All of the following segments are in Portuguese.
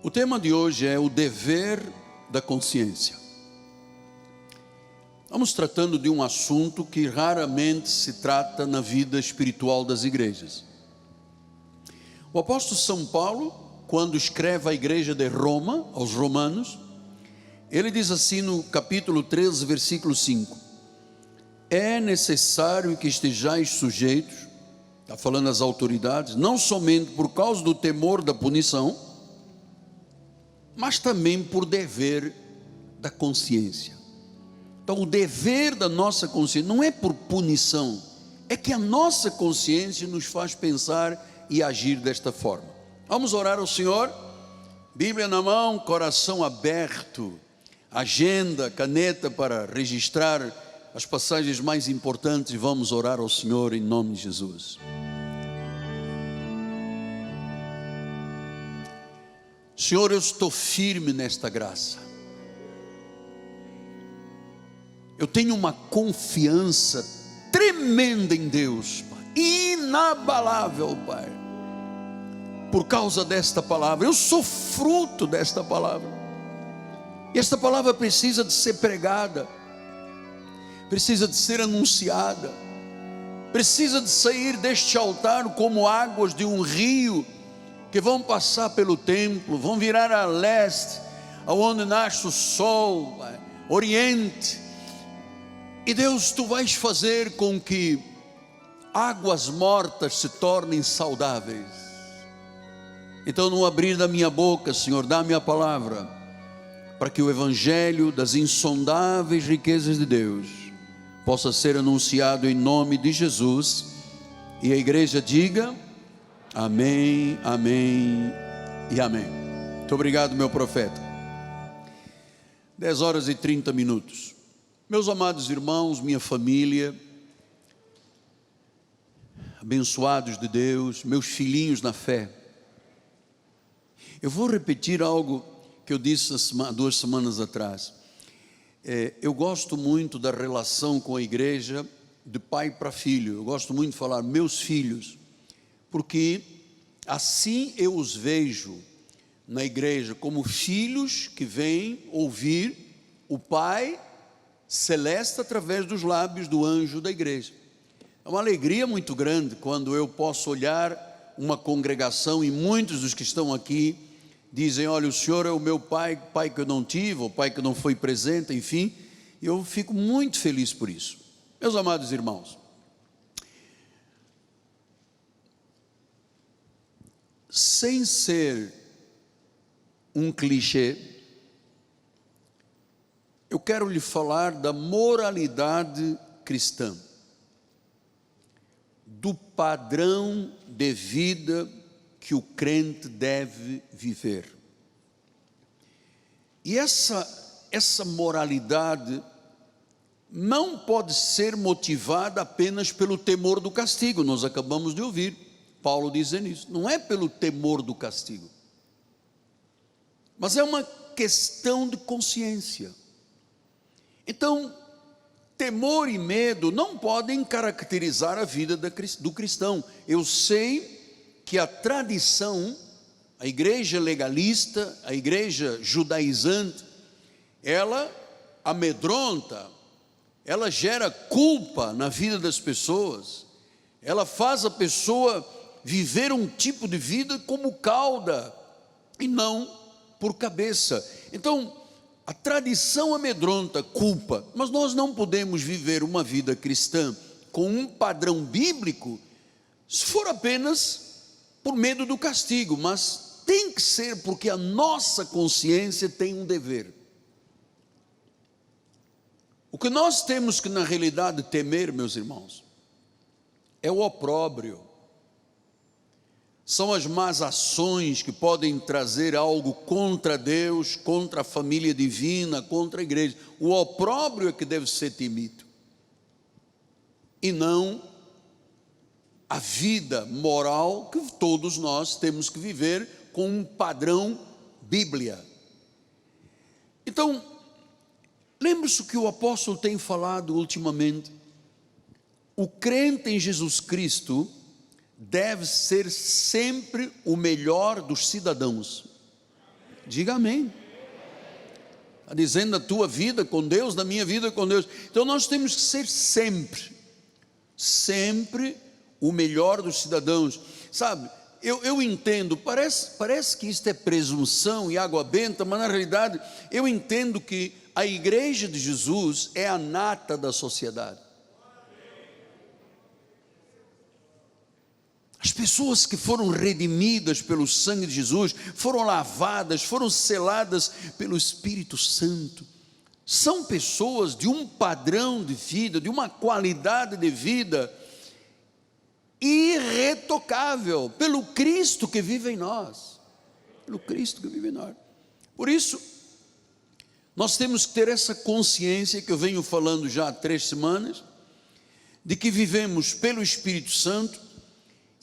O tema de hoje é o dever da consciência. Estamos tratando de um assunto que raramente se trata na vida espiritual das igrejas. O apóstolo São Paulo, quando escreve à igreja de Roma, aos romanos, ele diz assim no capítulo 13, versículo 5: é necessário que estejais sujeitos, está falando às autoridades, não somente por causa do temor da punição, mas também por dever da consciência. Então o dever da nossa consciência não é por punição, é que a nossa consciência nos faz pensar e agir desta forma. Vamos orar ao Senhor, Bíblia na mão, coração aberto, agenda, caneta para registrar as passagens mais importantes. Vamos orar ao Senhor em nome de Jesus. Senhor, eu estou firme nesta graça. Eu tenho uma confiança tremenda em Deus, Pai, inabalável, Pai, por causa desta palavra. Eu sou fruto desta palavra, e esta palavra precisa de ser pregada, precisa de ser anunciada, precisa de sair deste altar como águas de um rio, que vão passar pelo templo, vão virar a leste, aonde nasce o sol, Pai, oriente. E Deus, Tu vais fazer com que águas mortas se tornem saudáveis. Então, no abrir da minha boca, Senhor, dá-me a palavra, para que o evangelho das insondáveis riquezas de Deus possa ser anunciado em nome de Jesus. E a igreja diga: amém, amém e amém. Muito obrigado, meu profeta. 10h30. Meus amados irmãos, minha família, abençoados de Deus, meus filhinhos na fé, eu vou repetir algo que eu disse há 2 semanas atrás. Eu gosto muito da relação com a igreja de pai para filho. Eu gosto muito de falar meus filhos, porque assim eu os vejo na igreja, como filhos que vêm ouvir o Pai Celeste através dos lábios do anjo da igreja. É uma alegria muito grande quando eu posso olhar uma congregação e muitos dos que estão aqui dizem: olha, o Senhor é o meu pai, pai que eu não tive, ou pai que não foi presente, enfim. E eu fico muito feliz por isso. Meus amados irmãos, sem ser um clichê, eu quero lhe falar da moralidade cristã, do padrão de vida que o crente deve viver. E essa moralidade não pode ser motivada apenas pelo temor do castigo. Nós acabamos de ouvir Paulo dizendo isso. Não é pelo temor do castigo, mas é uma questão de consciência. Então, temor e medo não podem caracterizar a vida do cristão. Eu sei que a tradição, a igreja legalista, a igreja judaizante, ela amedronta, ela gera culpa na vida das pessoas, ela faz a pessoa viver um tipo de vida como cauda e não por cabeça. Então, a tradição amedronta, culpa, mas nós não podemos viver uma vida cristã com um padrão bíblico se for apenas por medo do castigo, mas tem que ser porque a nossa consciência tem um dever. O que nós temos que na realidade temer, meus irmãos, é o opróbrio. São as más ações que podem trazer algo contra Deus, contra a família divina, contra a igreja. O opróbrio é que deve ser temido, e não a vida moral que todos nós temos que viver com um padrão Bíblia. Então, lembre-se que o apóstolo tem falado ultimamente. O crente em Jesus Cristo deve ser sempre o melhor dos cidadãos. Diga amém. Está dizendo a tua vida com Deus, da minha vida com Deus. Então nós temos que ser sempre o melhor dos cidadãos. Sabe, eu entendo, parece que isto é presunção e água benta, mas na realidade eu entendo que a igreja de Jesus é a nata da sociedade. As pessoas que foram redimidas pelo sangue de Jesus, foram lavadas, foram seladas pelo Espírito Santo, são pessoas de um padrão de vida, de uma qualidade de vida irretocável, pelo Cristo que vive em nós, pelo Cristo que vive em nós. Por isso, nós temos que ter essa consciência que eu venho falando já há 3 semanas, de que vivemos pelo Espírito Santo,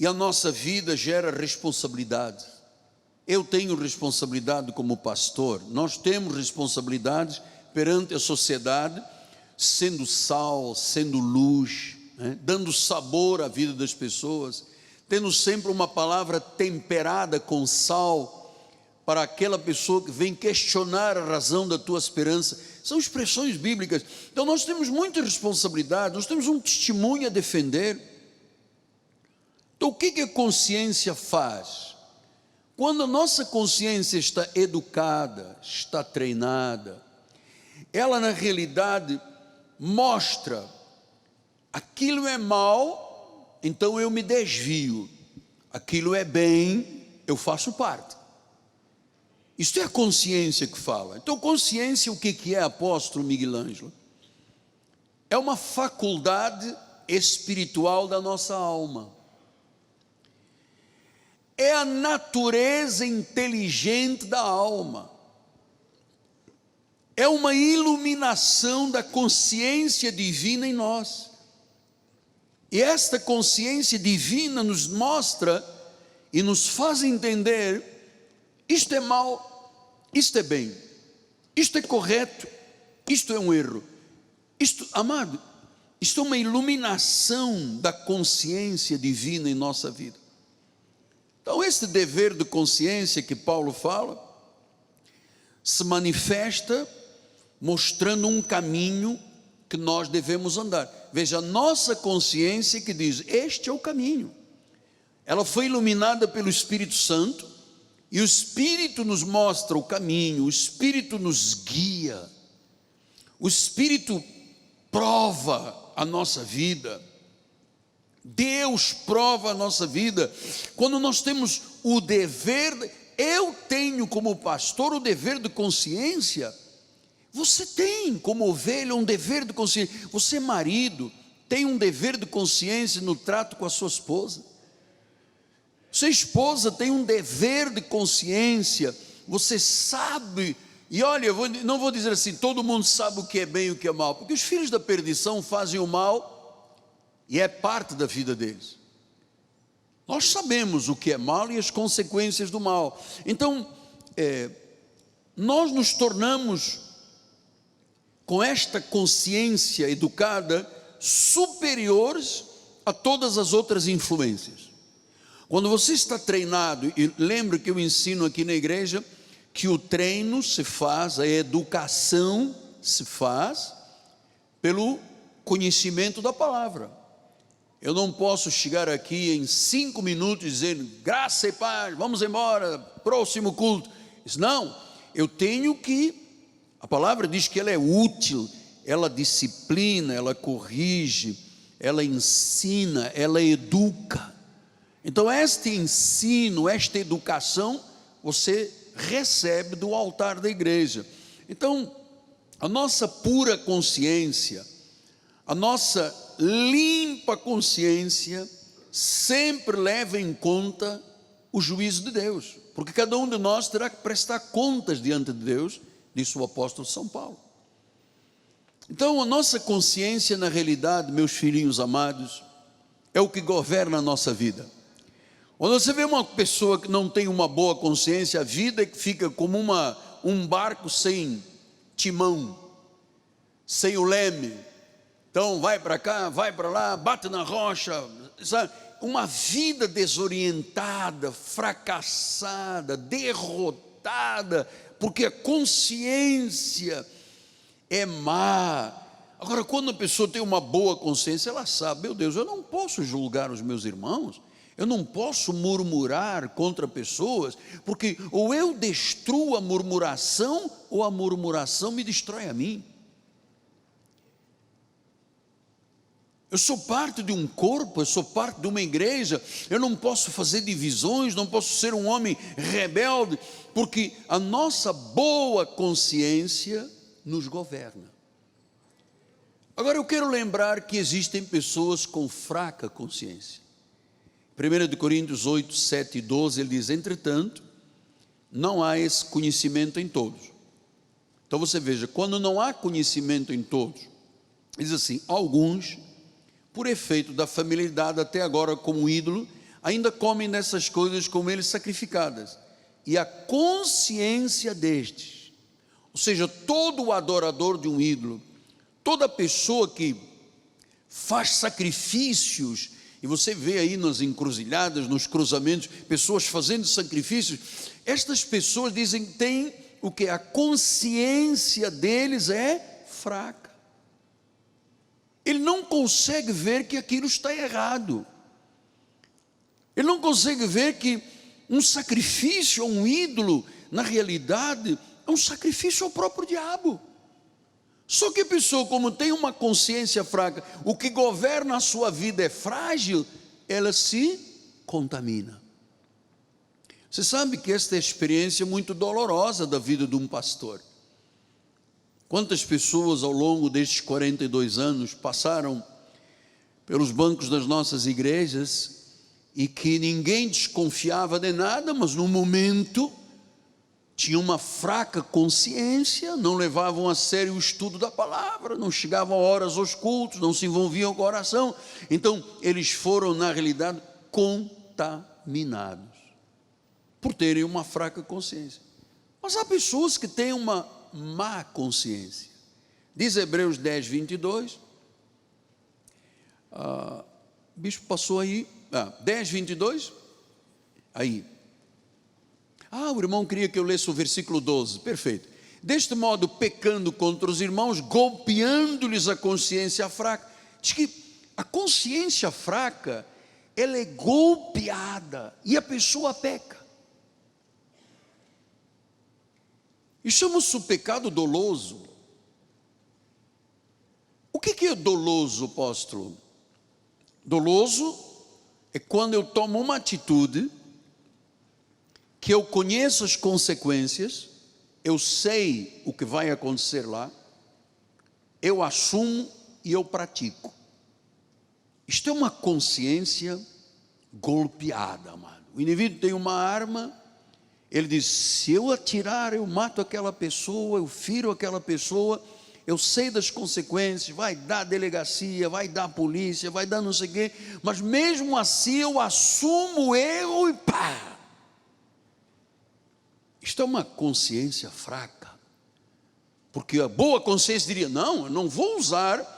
e a nossa vida gera responsabilidade. Eu tenho responsabilidade como pastor, nós temos responsabilidades perante a sociedade, sendo sal, sendo luz, né? Dando sabor à vida das pessoas, tendo sempre uma palavra temperada com sal, para aquela pessoa que vem questionar a razão da tua esperança. São expressões bíblicas. Então nós temos muita responsabilidade, nós temos um testemunho a defender. Então o que a consciência faz? Quando a nossa consciência está educada, está treinada, ela na realidade mostra, aquilo é mal, então eu me desvio, aquilo é bem, eu faço parte. Isto é a consciência que fala. Então consciência, o que é, apóstolo Miguel Ângelo? É uma faculdade espiritual da nossa alma. É a natureza inteligente da alma, é uma iluminação da consciência divina em nós, e esta consciência divina nos mostra e nos faz entender, isto é mal, isto é bem, isto é correto, isto é um erro, isto, amado, isto é uma iluminação da consciência divina em nossa vida. Então esse dever de consciência que Paulo fala, se manifesta mostrando um caminho que nós devemos andar. Veja, a nossa consciência que diz, este é o caminho. Ela foi iluminada pelo Espírito Santo, e o Espírito nos mostra o caminho, o Espírito nos guia, o Espírito prova a nossa vida. Deus prova a nossa vida, quando nós temos o dever, eu tenho como pastor o dever de consciência, você tem como ovelha um dever de consciência, você marido tem um dever de consciência no trato com a sua esposa, você esposa tem um dever de consciência, você sabe, e olha, não vou dizer assim, todo mundo sabe o que é bem e o que é mal, porque os filhos da perdição fazem o mal, e é parte da vida deles. Nós sabemos o que é mal e as consequências do mal. Então, nós nos tornamos, com esta consciência educada, superiores a todas as outras influências. Quando você está treinado, e lembra que eu ensino aqui na igreja, que o treino se faz, a educação se faz, pelo conhecimento da palavra. Eu não posso chegar aqui em 5 minutos dizendo, graça e paz, vamos embora, próximo culto. Não, eu tenho que, a palavra diz que ela é útil, ela disciplina, ela corrige, ela ensina, ela educa. Então este ensino, esta educação, você recebe do altar da igreja. Então, a nossa pura consciência, a nossa limpa consciência sempre leva em conta o juízo de Deus, porque cada um de nós terá que prestar contas diante de Deus, disse o apóstolo São Paulo. Então a nossa consciência, na realidade, meus filhinhos amados, é o que governa a nossa vida. Quando você vê uma pessoa que não tem uma boa consciência, a vida fica como um barco sem timão, sem o leme. Então vai para cá, vai para lá, bate na rocha, sabe? Uma vida desorientada, fracassada, derrotada, cortada, porque a consciência é má. Agora, quando a pessoa tem uma boa consciência, ela sabe, meu Deus, eu não posso julgar os meus irmãos, eu não posso murmurar contra pessoas, porque ou eu destruo a murmuração, ou a murmuração me destrói a mim. Eu sou parte de um corpo, eu sou parte de uma igreja, eu não posso fazer divisões, não posso ser um homem rebelde, porque a nossa boa consciência nos governa. Agora eu quero lembrar que existem pessoas com fraca consciência. 1 Coríntios 8, 7 e 12, ele diz, entretanto, não há esse conhecimento em todos. Então você veja, quando não há conhecimento em todos, diz assim, alguns, por efeito da familiaridade até agora com o ídolo, ainda comem dessas coisas como eles sacrificadas, e a consciência destes, ou seja, todo o adorador de um ídolo, toda pessoa que faz sacrifícios, e você vê aí nas encruzilhadas, nos cruzamentos, pessoas fazendo sacrifícios, estas pessoas dizem que tem o que? A consciência deles é fraca. Ele não consegue ver que aquilo está errado. Ele não consegue ver que um sacrifício a um ídolo, na realidade, é um sacrifício ao próprio diabo. Só que a pessoa, como tem uma consciência fraca, o que governa a sua vida é frágil, ela se contamina. Você sabe que esta é a experiência muito dolorosa da vida de um pastor. Quantas pessoas ao longo destes 42 anos passaram pelos bancos das nossas igrejas e que ninguém desconfiava de nada, mas no momento tinham uma fraca consciência, não levavam a sério o estudo da palavra, não chegavam a horas aos cultos, não se envolviam com a oração. Então eles foram na realidade contaminados por terem uma fraca consciência. Mas há pessoas que têm uma má consciência. Diz Hebreus 10, 22. O bispo passou aí. 10, 22. Aí. O irmão queria que eu lesse o versículo 12. Perfeito. Deste modo, pecando contra os irmãos, golpeando-lhes a consciência fraca. Diz que a consciência fraca, ela é golpeada e a pessoa peca. E chama-se o pecado doloso. O que é doloso, apóstolo? Doloso é quando eu tomo uma atitude que eu conheço as consequências, eu sei o que vai acontecer lá, eu assumo e eu pratico. Isto é uma consciência golpeada, amado. O indivíduo tem uma arma, ele diz, se eu atirar, eu mato aquela pessoa, eu firo aquela pessoa, eu sei das consequências, vai dar delegacia, vai dar polícia, vai dar não sei o quê, mas mesmo assim eu assumo o erro e pá! Isto é uma consciência fraca, porque a boa consciência diria, não, eu não vou usar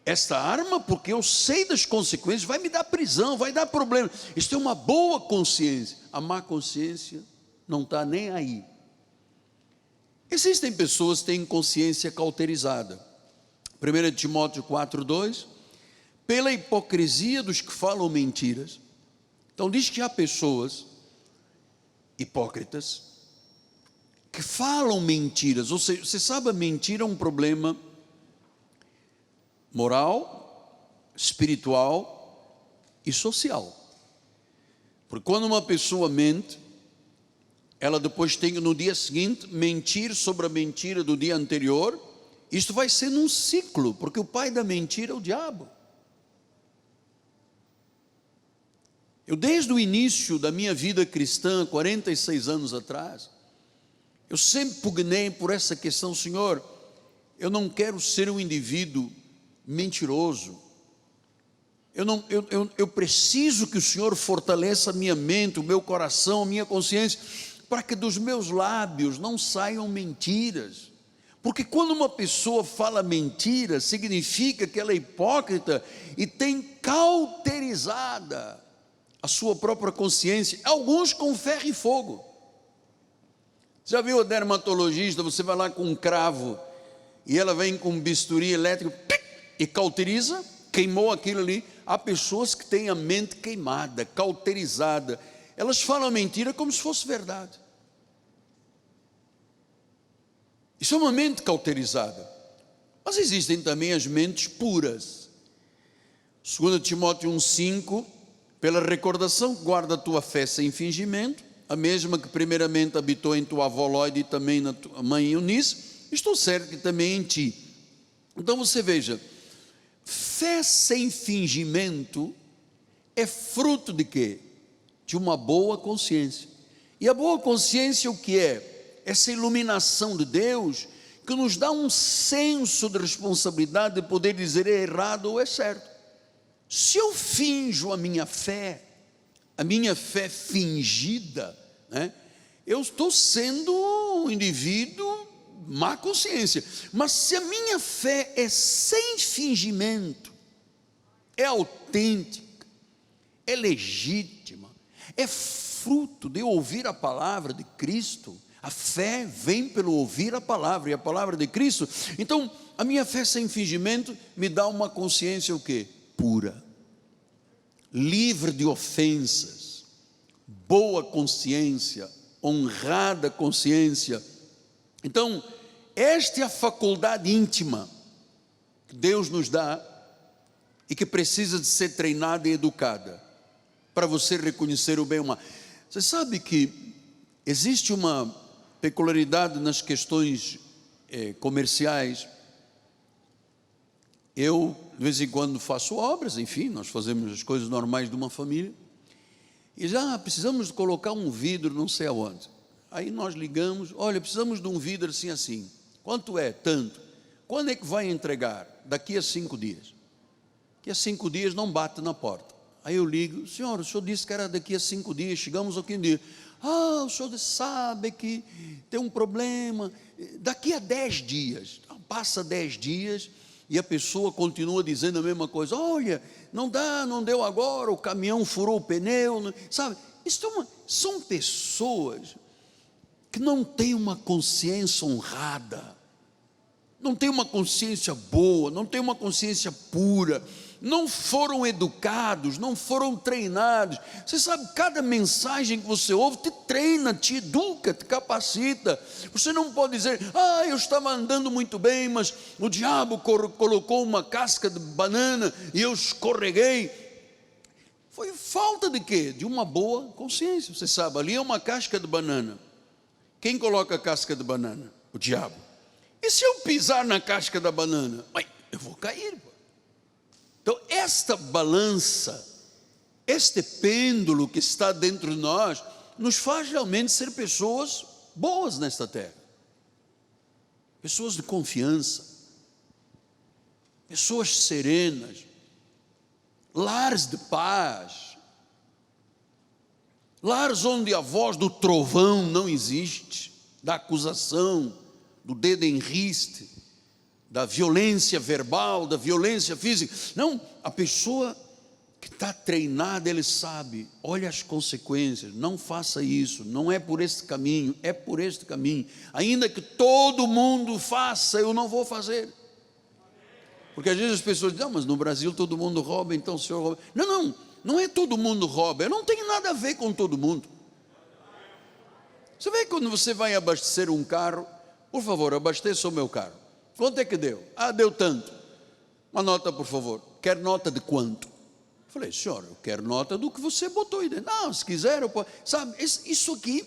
esta arma, porque eu sei das consequências, vai me dar prisão, vai dar problema. Isto é uma boa consciência. A má consciência não está nem aí. Existem pessoas que têm consciência cauterizada. 1 Timóteo 4,2, pela hipocrisia dos que falam mentiras. Então diz que há pessoas hipócritas que falam mentiras. Ou seja, você sabe, a mentira é um problema moral, espiritual e social. Porque quando uma pessoa mente, ela depois tem no dia seguinte mentir sobre a mentira do dia anterior. Isto vai ser num ciclo, porque o pai da mentira é o diabo. Eu desde o início da minha vida cristã, 46 anos atrás, eu sempre pugnei por essa questão, Senhor, eu não quero ser um indivíduo mentiroso. Eu preciso que o Senhor fortaleça a minha mente, o meu coração, a minha consciência, para que dos meus lábios não saiam mentiras. Porque quando uma pessoa fala mentira, significa que ela é hipócrita e tem cauterizada a sua própria consciência, alguns com ferro e fogo. Já viu a dermatologista? Você vai lá com um cravo e ela vem com um bisturi elétrico e cauteriza, queimou aquilo ali. Há pessoas que têm a mente queimada, cauterizada. Elas falam mentira como se fosse verdade. Isso é uma mente cauterizada. Mas existem também as mentes puras. 2 Timóteo 1,5: pela recordação, guarda a tua fé sem fingimento, a mesma que primeiramente habitou em tua avó Lóide e também na tua mãe Eunice, estou certo que também em ti. Então você veja, fé sem fingimento é fruto de quê? De uma boa consciência. E a boa consciência o que é? Essa iluminação de Deus que nos dá um senso de responsabilidade de poder dizer é errado ou é certo. Se eu finjo a minha fé fingida, né, eu estou sendo um indivíduo má consciência. Mas se a minha fé é sem fingimento, é autêntica, é legítima, é fruto de ouvir a palavra de Cristo. A fé vem pelo ouvir a palavra, e a palavra de Cristo. Então, a minha fé sem fingimento me dá uma consciência o quê? Pura, livre de ofensas, boa consciência, honrada consciência. Então, esta é a faculdade íntima que Deus nos dá e que precisa de ser treinada e educada para você reconhecer o bem e o mal. Você sabe que existe uma peculiaridade nas questões comerciais. Eu, de vez em quando, faço obras, enfim, nós fazemos as coisas normais de uma família, e já precisamos de colocar um vidro não sei aonde. Aí nós ligamos, olha, precisamos de um vidro assim, assim. Quanto é? Tanto. Quando é que vai entregar? Daqui a 5 dias. Daqui a 5 dias não bate na porta. Aí eu ligo, senhor, o senhor disse que era daqui a 5 dias, chegamos ao quinto dia. Ah, o senhor sabe que tem um problema, daqui a 10 dias, passa 10 dias, e a pessoa continua dizendo a mesma coisa, olha, não dá, não deu agora, o caminhão furou o pneu, sabe? São pessoas que não têm uma consciência honrada, não têm uma consciência boa, não têm uma consciência pura, não foram educados, não foram treinados. Você sabe, cada mensagem que você ouve te treina, te educa, te capacita. Você não pode dizer, eu estava andando muito bem, mas o diabo colocou uma casca de banana e eu escorreguei. Foi falta de quê? De uma boa consciência. Você sabe, ali é uma casca de banana. Quem coloca a casca de banana? O diabo. E se eu pisar na casca da banana? Eu vou cair. Então, esta balança, este pêndulo que está dentro de nós, nos faz realmente ser pessoas boas nesta terra, pessoas de confiança, pessoas serenas, lares de paz, lares onde a voz do trovão não existe, da acusação, do dedo em riste, da violência verbal, da violência física. Não, a pessoa que está treinada, ele sabe, olha as consequências, não faça isso, não é por este caminho, é por este caminho, ainda que todo mundo faça, eu não vou fazer. Porque às vezes as pessoas dizem, mas no Brasil todo mundo rouba, então o senhor rouba. Não é todo mundo rouba, eu não tenho nada a ver com todo mundo. Você vê quando você vai abastecer um carro, por favor, abasteça o meu carro. Quanto é que deu? Deu tanto. Uma nota, por favor. Quer nota de quanto? Eu falei, senhor, eu quero nota do que você botou aí dentro. Não, se quiser, eu posso. Sabe, isso aqui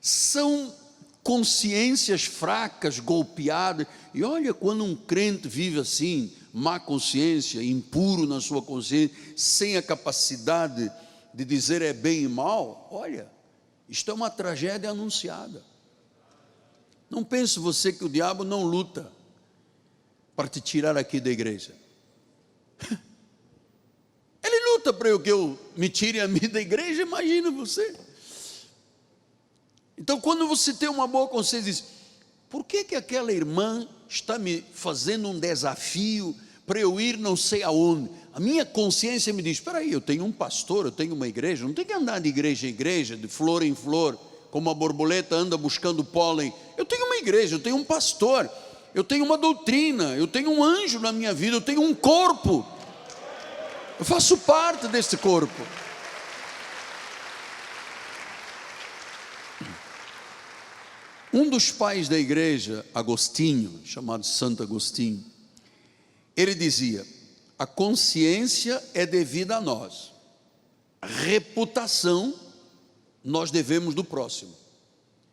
são consciências fracas, golpeadas. E olha, quando um crente vive assim, má consciência, impuro na sua consciência, sem a capacidade de dizer é bem e mal, olha, isto é uma tragédia anunciada. Não pense você que o diabo não luta para te tirar aqui da igreja. Ele luta para que eu me tire a mim da igreja, imagina você. Então, quando você tem uma boa consciência, diz, por que aquela irmã está me fazendo um desafio para eu ir não sei aonde? A minha consciência me diz, espera aí, eu tenho um pastor, eu tenho uma igreja, não tenho que andar de igreja em igreja, de flor em flor. como a borboleta anda buscando pólen. Eu tenho uma igreja, eu tenho um pastor, eu tenho uma doutrina, eu tenho um anjo na minha vida, eu tenho um corpo. Eu faço parte desse corpo. Um dos pais da igreja, Agostinho, chamado Santo Agostinho, ele dizia: a consciência é devida a nós, a reputação nós devemos do próximo.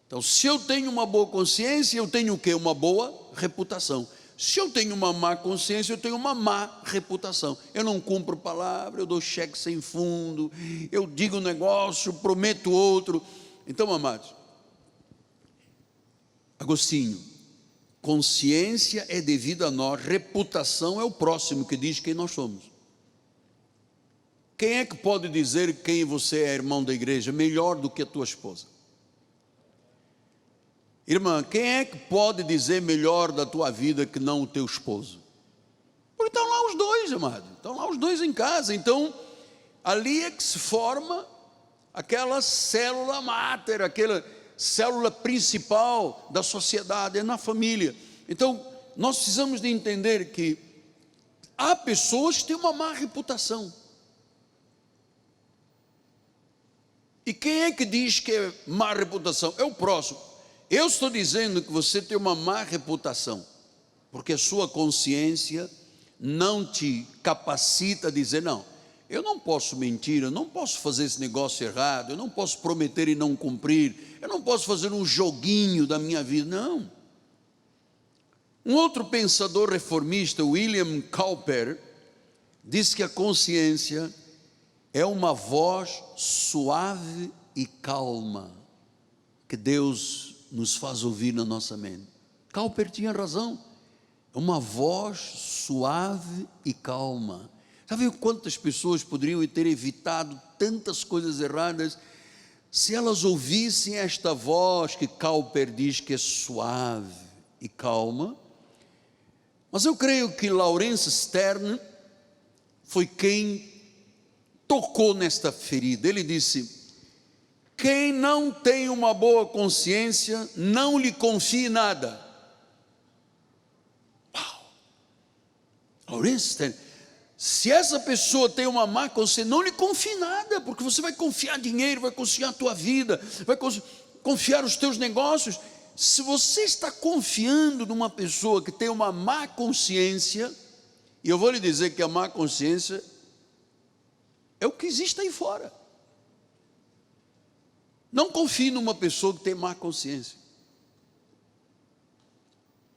Então, se eu tenho uma boa consciência, eu tenho o quê? Uma boa reputação. Se eu tenho uma má consciência, eu tenho uma má reputação. Eu não cumpro palavra, eu dou cheque sem fundo, eu digo um negócio, prometo outro. Então, amados, Agostinho, consciência é devida a nós, reputação é o próximo que diz quem nós somos. Quem é que pode dizer quem você é, irmão da igreja, melhor do que a tua esposa? Irmã, quem é que pode dizer melhor da tua vida que não o teu esposo? Porque estão lá os dois, amado, estão lá os dois em casa. Então, ali é que se forma aquela célula máter, aquela célula principal da sociedade, é na família. Então, nós precisamos de entender que há pessoas que têm uma má reputação. E quem é que diz que é má reputação? É o próximo. Eu estou dizendo que você tem uma má reputação, porque a sua consciência não te capacita a dizer: não, eu não posso mentir, eu não posso fazer esse negócio errado, eu não posso prometer e não cumprir, eu não posso fazer um joguinho da minha vida, não. Um outro pensador reformista, William Cowper, diz que a consciência é uma voz suave e calma que Deus nos faz ouvir na nossa mente. Cowper tinha razão, é uma voz suave e calma. Sabe quantas pessoas poderiam ter evitado tantas coisas erradas se elas ouvissem esta voz que Cowper diz que é suave e calma? Mas eu creio que Laurence Sterne foi quem tocou nesta ferida. Ele disse: quem não tem uma boa consciência, não lhe confie nada. Uau! Laurence Sterne, se essa pessoa tem uma má consciência, não lhe confie nada, porque você vai confiar dinheiro, vai confiar a tua vida, vai confiar os teus negócios. Se você está confiando numa pessoa que tem uma má consciência, e eu vou lhe dizer que a má consciência é o que existe aí fora. Não confie numa pessoa que tem má consciência.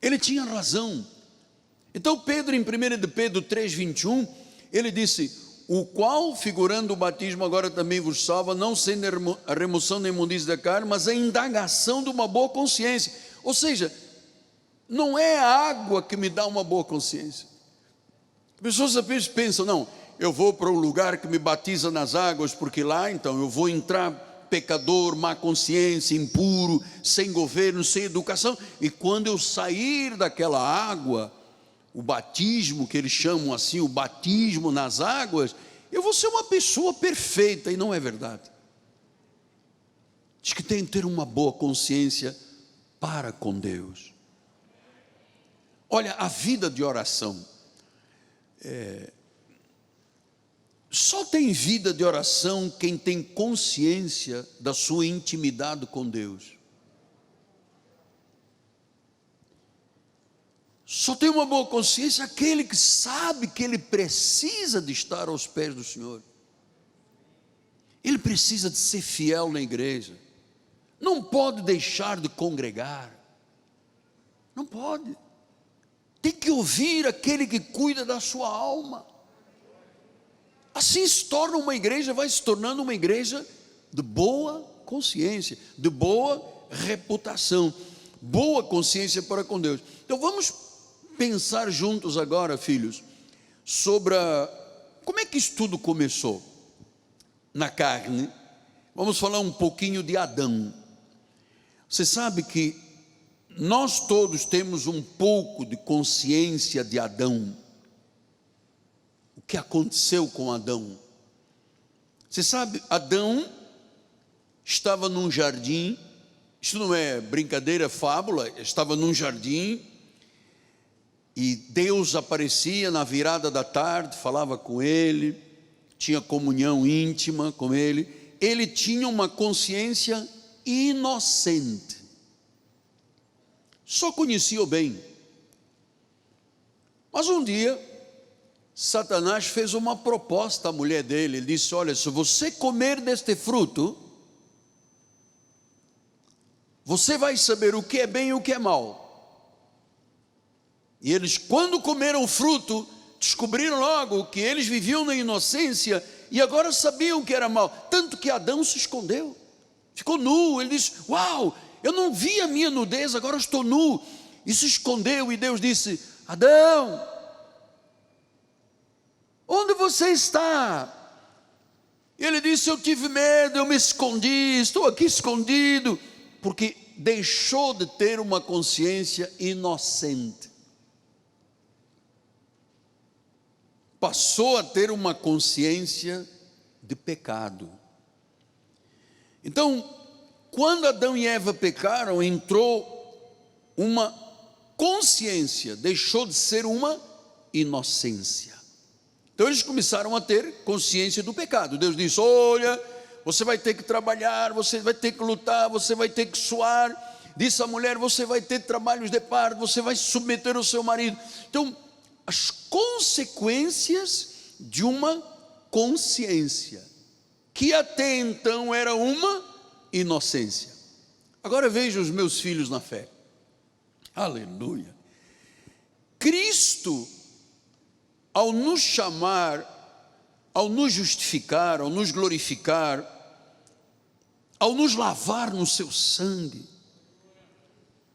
Ele tinha razão. Então Pedro, em 1 de Pedro 3,21, ele disse: o qual, figurando o batismo, agora também vos salva, não sendo a remoção da imundície da carne, mas a indagação de uma boa consciência. Ou seja, não é a água que me dá uma boa consciência. As pessoas às vezes pensam: não, eu vou para um lugar que me batiza nas águas, porque lá então eu vou entrar pecador, má consciência, impuro, sem governo, sem educação, e quando eu sair daquela água, o batismo que eles chamam assim, o batismo nas águas, eu vou ser uma pessoa perfeita, e não é verdade. Diz que tem que ter uma boa consciência para com Deus. Olha, a vida de oração, só tem vida de oração quem tem consciência da sua intimidade com Deus. Só tem uma boa consciência aquele que sabe que ele precisa de estar aos pés do Senhor. Ele precisa de ser fiel na igreja. Não pode deixar de congregar. Não pode. Tem que ouvir aquele que cuida da sua alma. Assim se torna uma igreja, vai se tornando uma igreja de boa consciência, de boa reputação, boa consciência para com Deus. Então vamos pensar juntos agora, filhos, sobre como é que isso tudo começou na carne. Vamos falar um pouquinho de Adão. Você sabe que nós todos temos um pouco de consciência de Adão. O que aconteceu com Adão? Você sabe, Adão estava num jardim Isto não é brincadeira, fábula. Estava num jardim e Deus aparecia na virada da tarde, falava com ele, tinha comunhão íntima com ele. Ele tinha uma consciência inocente, só conhecia o bem. Mas um dia, Satanás fez uma proposta à mulher dele. Ele disse: olha, se você comer deste fruto, você vai saber o que é bem e o que é mal. E eles, quando comeram o fruto, descobriram logo que eles viviam na inocência e agora sabiam o que era mal. Tanto que Adão se escondeu, ficou nu. Ele disse: uau, eu não vi a minha nudez, agora estou nu. E se escondeu, e Deus disse: Adão, onde você está? E ele disse: eu tive medo, eu me escondi, estou aqui escondido. Porque deixou de ter uma consciência inocente, passou a ter uma consciência de pecado. Então, quando Adão e Eva pecaram, entrou uma consciência, deixou de ser uma inocência. Então eles começaram a ter consciência do pecado. Deus disse: olha, você vai ter que trabalhar, você vai ter que lutar, você vai ter que suar. Disse a mulher: você vai ter trabalhos de parto, você vai submeter o seu marido. Então, as consequências de uma consciência, que até então era uma inocência. Agora veja os meus filhos na fé. Aleluia. Cristo, ao nos chamar, ao nos justificar, ao nos glorificar, ao nos lavar no seu sangue,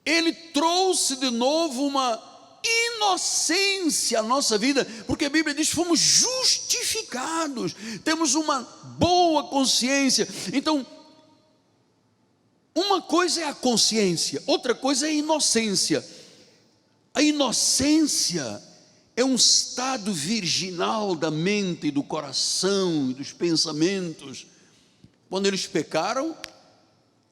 Ele trouxe de novo uma inocência à nossa vida, porque a Bíblia diz que fomos justificados, temos uma boa consciência. Então, uma coisa é a consciência, outra coisa é a inocência. A inocência é um estado virginal da mente, do coração e dos pensamentos. Quando eles pecaram,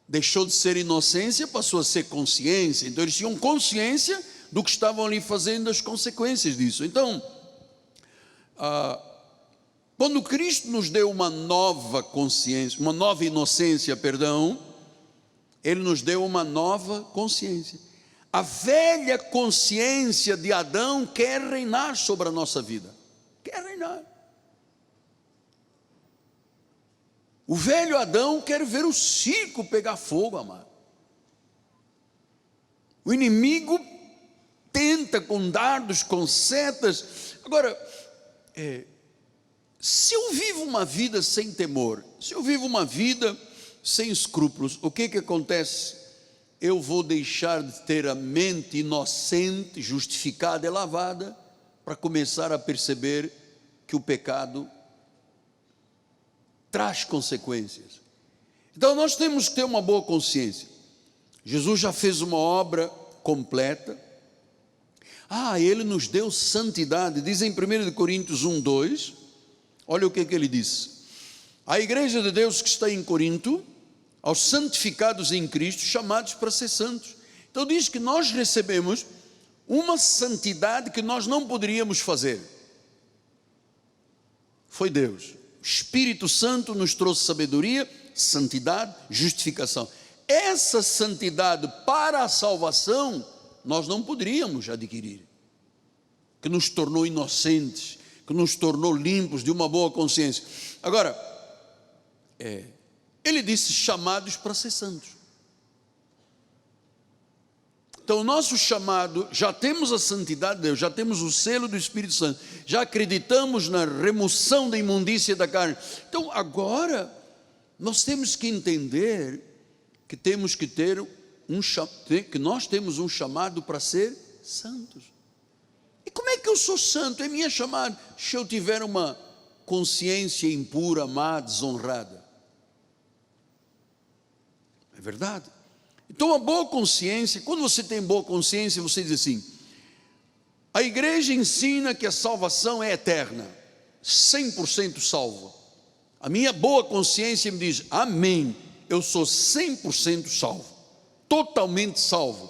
deixou de ser inocência, passou a ser consciência. Então eles tinham consciência do que estavam ali fazendo, das consequências disso. Então, quando Cristo nos deu uma nova consciência, uma nova inocência, perdão, Ele nos deu uma nova consciência. A velha consciência de Adão quer reinar sobre a nossa vida, quer reinar. O velho Adão quer ver o circo pegar fogo, amado. O inimigo tenta com dardos, com setas. Agora, se eu vivo uma vida sem temor, se eu vivo uma vida sem escrúpulos, o que acontece? Eu vou deixar de ter a mente inocente, justificada e lavada, para começar a perceber que o pecado traz consequências. Então nós temos que ter uma boa consciência. Jesus já fez uma obra completa. Ele nos deu santidade. Diz em 1 Coríntios 1:2, olha o que ele disse: a igreja de Deus que está em Corinto, aos santificados em Cristo, chamados para ser santos. Então diz que nós recebemos uma santidade que nós não poderíamos fazer. Foi Deus. O Espírito Santo nos trouxe sabedoria, santidade, justificação. Essa santidade para a salvação, nós não poderíamos adquirir, que nos tornou inocentes, que nos tornou limpos, de uma boa consciência. Agora, Ele disse chamados para ser santos. Então o nosso chamado, já temos a santidade de Deus, já temos o selo do Espírito Santo, já acreditamos na remoção da imundícia da carne. Então agora, nós temos que entender que temos que ter que nós temos um chamado para ser santos. E como é que eu sou santo? É minha chamada. Se eu tiver uma consciência impura, má, desonrada. É verdade. Então a boa consciência, quando você tem boa consciência, você diz assim: a igreja ensina que a salvação é eterna, 100% salvo. A minha boa consciência me diz: amém, eu sou 100% salvo. totalmente salvo.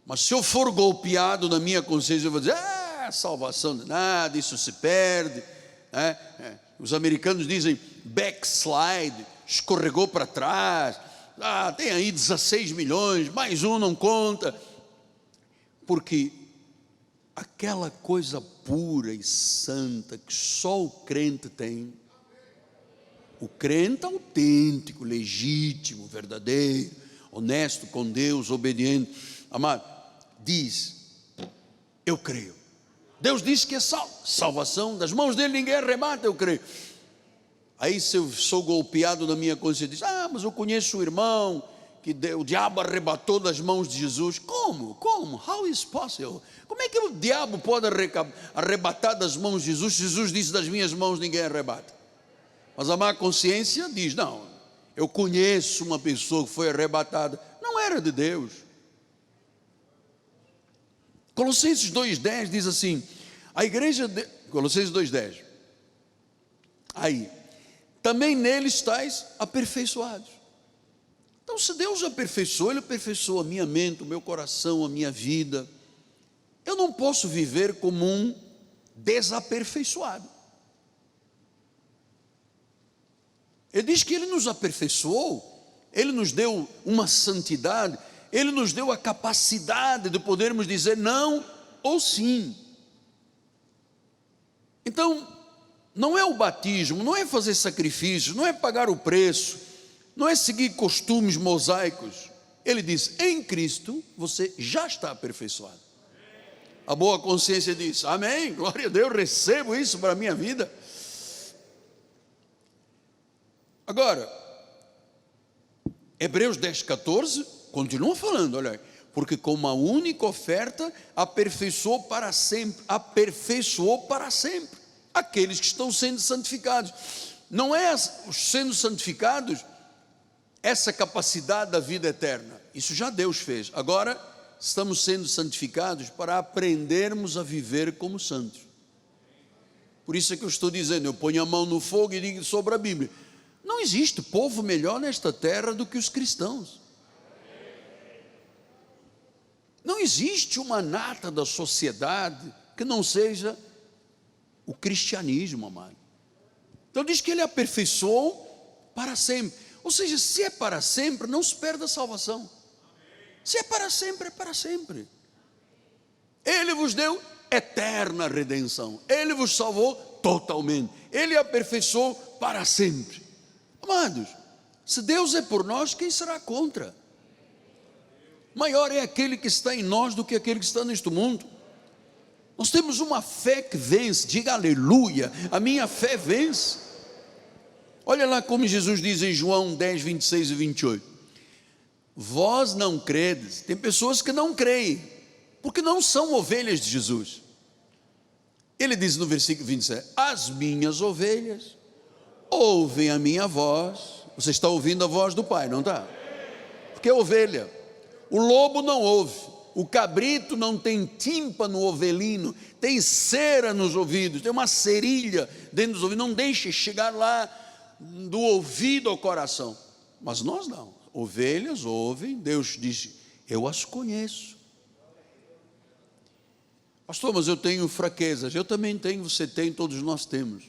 Mas se eu for golpeado na minha consciência, eu vou dizer, salvação de nada, isso se perde. Os americanos dizem backslide, escorregou para trás. Tem aí 16 milhões, mais um não conta. Porque aquela coisa pura e santa que só o crente tem, o crente autêntico, legítimo, verdadeiro, honesto com Deus, obediente, amado, diz, eu creio. Deus disse que é salvação, das mãos dele ninguém arrebata, eu creio. Aí se eu sou golpeado na minha consciência, diz, mas eu conheço o irmão que o diabo arrebatou das mãos de Jesus. Como? How is possible? Como é que o diabo pode arrebatar das mãos de Jesus? Jesus disse, das minhas mãos ninguém arrebata. Mas a má consciência diz, não, eu conheço uma pessoa que foi arrebatada, não era de Deus. Colossenses 2,10 diz assim, Colossenses 2,10, aí, também nele estáis aperfeiçoados. Então se Deus aperfeiçoou, Ele aperfeiçoou a minha mente, o meu coração, a minha vida. Eu não posso viver como um desaperfeiçoado. Ele diz que Ele nos aperfeiçoou, Ele nos deu uma santidade, Ele nos deu a capacidade de podermos dizer não ou sim. Então, não é o batismo, não é fazer sacrifícios, não é pagar o preço, não é seguir costumes mosaicos. Ele diz, em Cristo você já está aperfeiçoado. A boa consciência diz, amém, glória a Deus, recebo isso para a minha vida. Agora, Hebreus 10,14 continua falando, olha aí, porque com uma única oferta aperfeiçoou para sempre aqueles que estão sendo santificados. Não é os sendo santificados essa capacidade da vida eterna, isso já Deus fez. Agora estamos sendo santificados para aprendermos a viver como santos. Por isso é que eu estou dizendo, eu ponho a mão no fogo e digo sobre a Bíblia, não existe povo melhor nesta terra do que os cristãos. Não existe uma nata da sociedade que não seja o cristianismo, amado. Então diz que Ele aperfeiçoou para sempre. Ou seja, se é para sempre, não se perde a salvação. Se é para sempre, é para sempre. Ele vos deu eterna redenção. Ele vos salvou totalmente. Ele aperfeiçoou para sempre. Amados, se Deus é por nós, quem será contra? Maior é aquele que está em nós do que aquele que está neste mundo. Nós temos uma fé que vence, diga aleluia, a minha fé vence. Olha lá como Jesus diz em João 10, 26 e 28. Vós não credes, tem pessoas que não creem, porque não são ovelhas de Jesus. Ele diz no versículo 27, as minhas ovelhas ouvem a minha voz. Você está ouvindo a voz do Pai, não está? Porque é ovelha. O lobo não ouve, o cabrito não tem tímpano ovelino, tem cera nos ouvidos, tem uma cerilha dentro dos ouvidos, não deixe chegar lá do ouvido ao coração. Mas nós não, ovelhas ouvem, Deus diz, eu as conheço. Pastor, mas eu tenho fraquezas, eu também tenho, você tem, todos nós temos.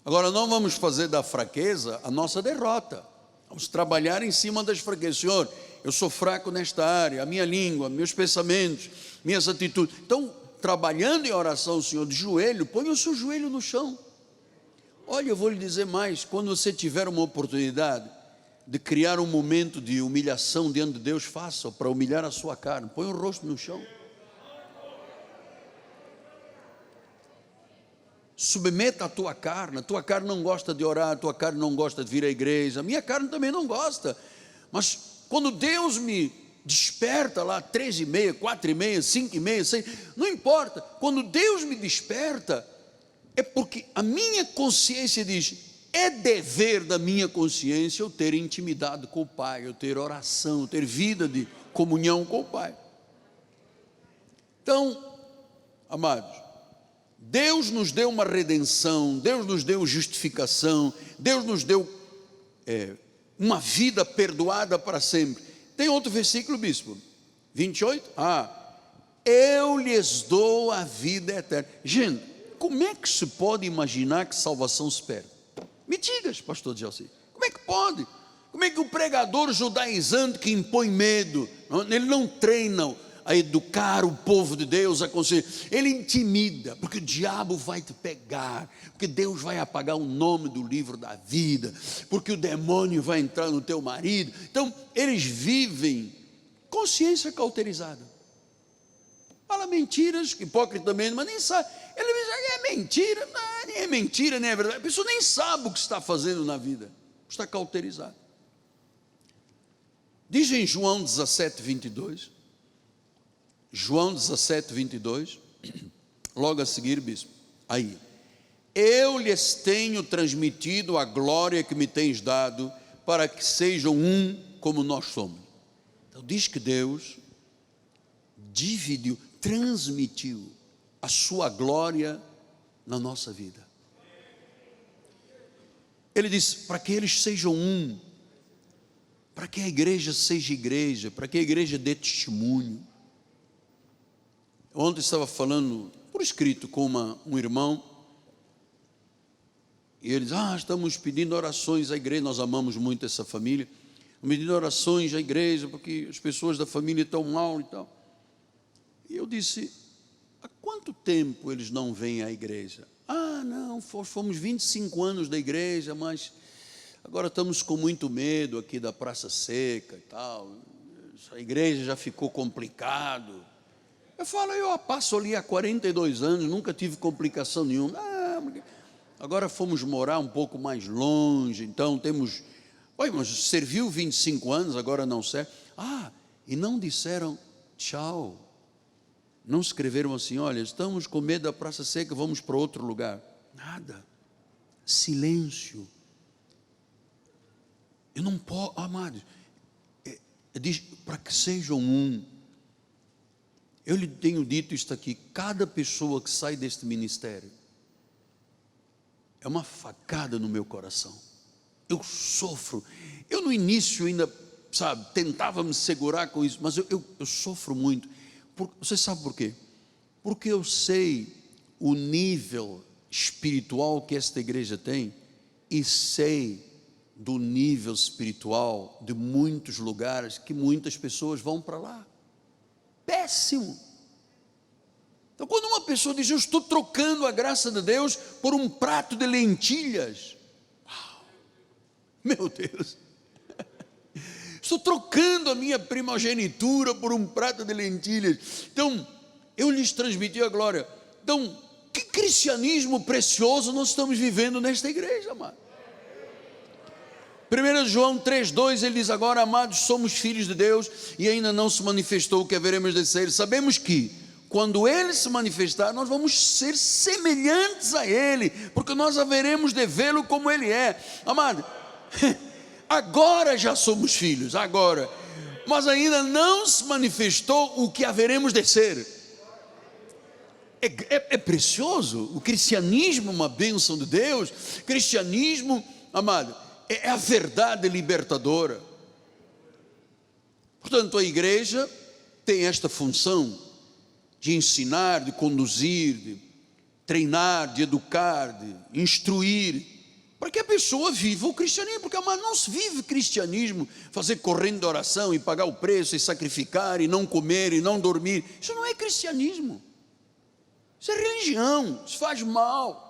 Agora não vamos fazer da fraqueza a nossa derrota, vamos trabalhar em cima das fraquezas. Senhor, eu sou fraco nesta área, a minha língua, meus pensamentos, minhas atitudes. Então, trabalhando em oração, Senhor, de joelho, põe o seu joelho no chão. Olha, eu vou lhe dizer mais, quando você tiver uma oportunidade de criar um momento de humilhação diante de Deus, faça para humilhar a sua carne, põe o rosto no chão. Submeta a tua carne não gosta de orar, a tua carne não gosta de vir à igreja, a minha carne também não gosta, mas quando Deus me desperta lá 3h30, 4h30, 5h30, 6, não importa, quando Deus me desperta, é porque a minha consciência diz, é dever da minha consciência eu ter intimidade com o Pai, eu ter oração, eu ter vida de comunhão com o Pai. Então, amados, Deus nos deu uma redenção, Deus nos deu justificação, Deus nos deu uma vida perdoada para sempre. Tem outro versículo, bispo, 28, eu lhes dou a vida eterna. Gente, como é que se pode imaginar que salvação se perde? Me digas, pastor Gelsi, como é que pode? Como é que o pregador judaizante que impõe medo, ele não treina a educar o povo de Deus, a aconselhar, ele intimida, porque o diabo vai te pegar, porque Deus vai apagar o nome do livro da vida, porque o demônio vai entrar no teu marido. Então eles vivem consciência cauterizada, fala mentiras, hipócritamente, mas nem sabe. Ele diz, é mentira, não, nem é mentira, nem é verdade. A pessoa nem sabe o que está fazendo na vida, está cauterizado. Diz em João 17, 22, João 17, 22, logo a seguir, bispo, aí, eu lhes tenho transmitido a glória que me tens dado, para que sejam um como nós somos. Então diz que Deus dividiu, transmitiu a sua glória na nossa vida. Ele diz, para que eles sejam um, para que a igreja seja igreja, para que a igreja dê testemunho. Ontem estava falando por escrito com um irmão, e ele diz, estamos pedindo orações à igreja, nós amamos muito essa família, pedindo orações à igreja, porque as pessoas da família estão mal e tal. E eu disse, há quanto tempo eles não vêm à igreja? Não, fomos 25 anos da igreja, mas agora estamos com muito medo aqui da Praça Seca e tal, a igreja já ficou complicado. Eu falo, eu passo ali há 42 anos, nunca tive complicação nenhuma. Agora fomos morar um pouco mais longe, então temos... mas serviu 25 anos, agora não serve. E não disseram tchau. Não escreveram assim, olha, estamos com medo da Praça Seca, vamos para outro lugar. Nada. Silêncio. Eu não posso, amados, diz, para que sejam um. Eu lhe tenho dito isto aqui, cada pessoa que sai deste ministério, é uma facada no meu coração. Eu sofro. Eu no início ainda, tentava me segurar com isso, mas eu sofro muito. Você sabe por quê? Porque eu sei o nível espiritual que esta igreja tem, e sei do nível espiritual de muitos lugares que muitas pessoas vão para lá. Péssimo. Então quando uma pessoa diz, eu estou trocando a graça de Deus por um prato de lentilhas, meu Deus, estou trocando a minha primogenitura por um prato de lentilhas. Então eu lhes transmiti a glória. Então que cristianismo precioso nós estamos vivendo nesta igreja, amado. 1 João 3,2, ele diz, agora, amados, somos filhos de Deus, e ainda não se manifestou o que haveremos de ser. Sabemos que, quando Ele se manifestar, nós vamos ser semelhantes a Ele, porque nós haveremos de vê-lo como Ele é. Amado, agora já somos filhos, agora, mas ainda não se manifestou o que haveremos de ser. É precioso. O cristianismo é uma bênção de Deus. Cristianismo, amado, é a verdade libertadora. Portanto, a igreja tem esta função de ensinar, de conduzir, de treinar, de educar, de instruir, para que a pessoa viva o cristianismo. Porque, amado, não se vive cristianismo fazer correndo de oração e pagar o preço e sacrificar e não comer e não dormir. Isso não é cristianismo. Isso é religião, isso faz mal.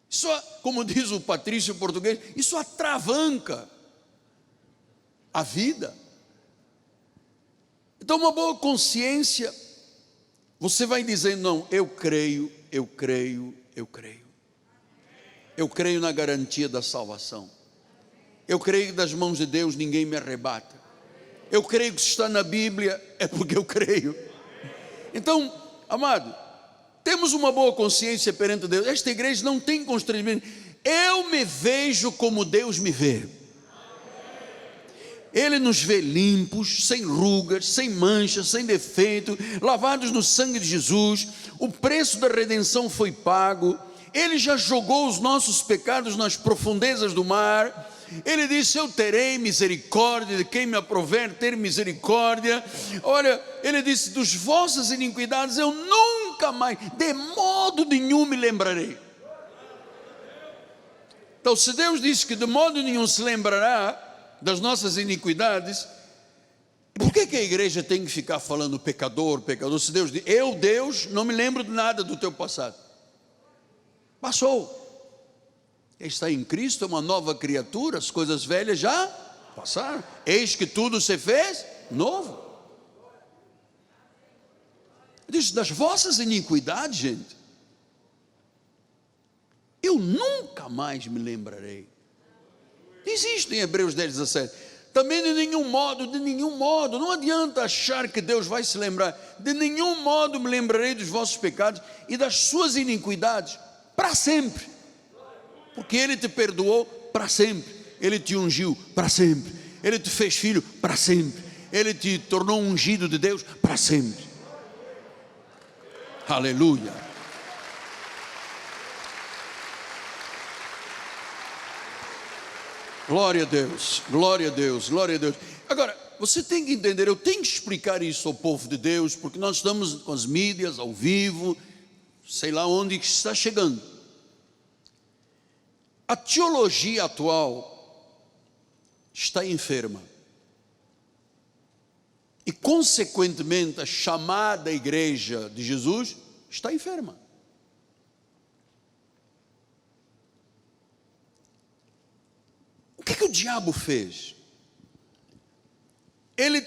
Isso, como diz o Patrício português, isso atravanca a vida. Então uma boa consciência, você vai dizendo, não, eu creio, eu creio, eu creio. Eu creio na garantia da salvação. Eu creio que das mãos de Deus ninguém me arrebata. Eu creio que se está na Bíblia, é porque eu creio. Então, amado, temos uma boa consciência perante Deus. Esta igreja não tem constrangimento. Eu me vejo como Deus me vê. Ele nos vê limpos, sem rugas, sem manchas, sem defeito, lavados no sangue de Jesus. O preço da redenção foi pago. Ele já jogou os nossos pecados nas profundezas do mar. Ele disse: eu terei misericórdia de quem me aprover ter misericórdia. Olha, ele disse: dos vossas iniquidades eu nunca mais, de modo nenhum me lembrarei. Então, se Deus disse que de modo nenhum se lembrará das nossas iniquidades, por que a igreja tem que ficar falando pecador, pecador? Se Deus diz: eu, Deus, não me lembro de nada do teu passado. Passou. Quem está em Cristo é uma nova criatura, as coisas velhas já passaram. Eis que tudo se fez novo. Diz: das vossas iniquidades, gente, eu nunca mais me lembrarei. Diz isto em Hebreus 10, 17. Também de nenhum modo, não adianta achar que Deus vai se lembrar. De nenhum modo me lembrarei dos vossos pecados e das suas iniquidades, para sempre. Porque Ele te perdoou para sempre, Ele te ungiu para sempre, Ele te fez filho para sempre, Ele te tornou ungido de Deus para sempre. Aleluia. Glória a Deus, glória a Deus, glória a Deus. Agora, você tem que entender, eu tenho que explicar isso ao povo de Deus, porque nós estamos com as mídias, ao vivo, sei lá onde que está chegando. A teologia atual está enferma. E, consequentemente, a chamada igreja de Jesus está enferma. O que o diabo fez? Ele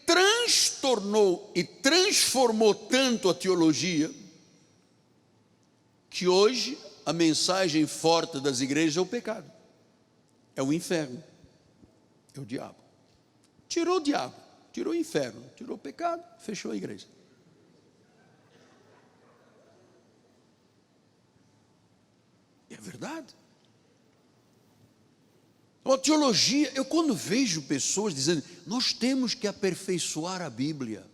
transtornou e transformou tanto a teologia, que hoje a mensagem forte das igrejas é o pecado, é o inferno, é o diabo. Tirou o diabo, tirou o inferno, tirou o pecado, fechou a igreja. É verdade. A teologia, eu quando vejo pessoas dizendo: nós temos que aperfeiçoar a Bíblia,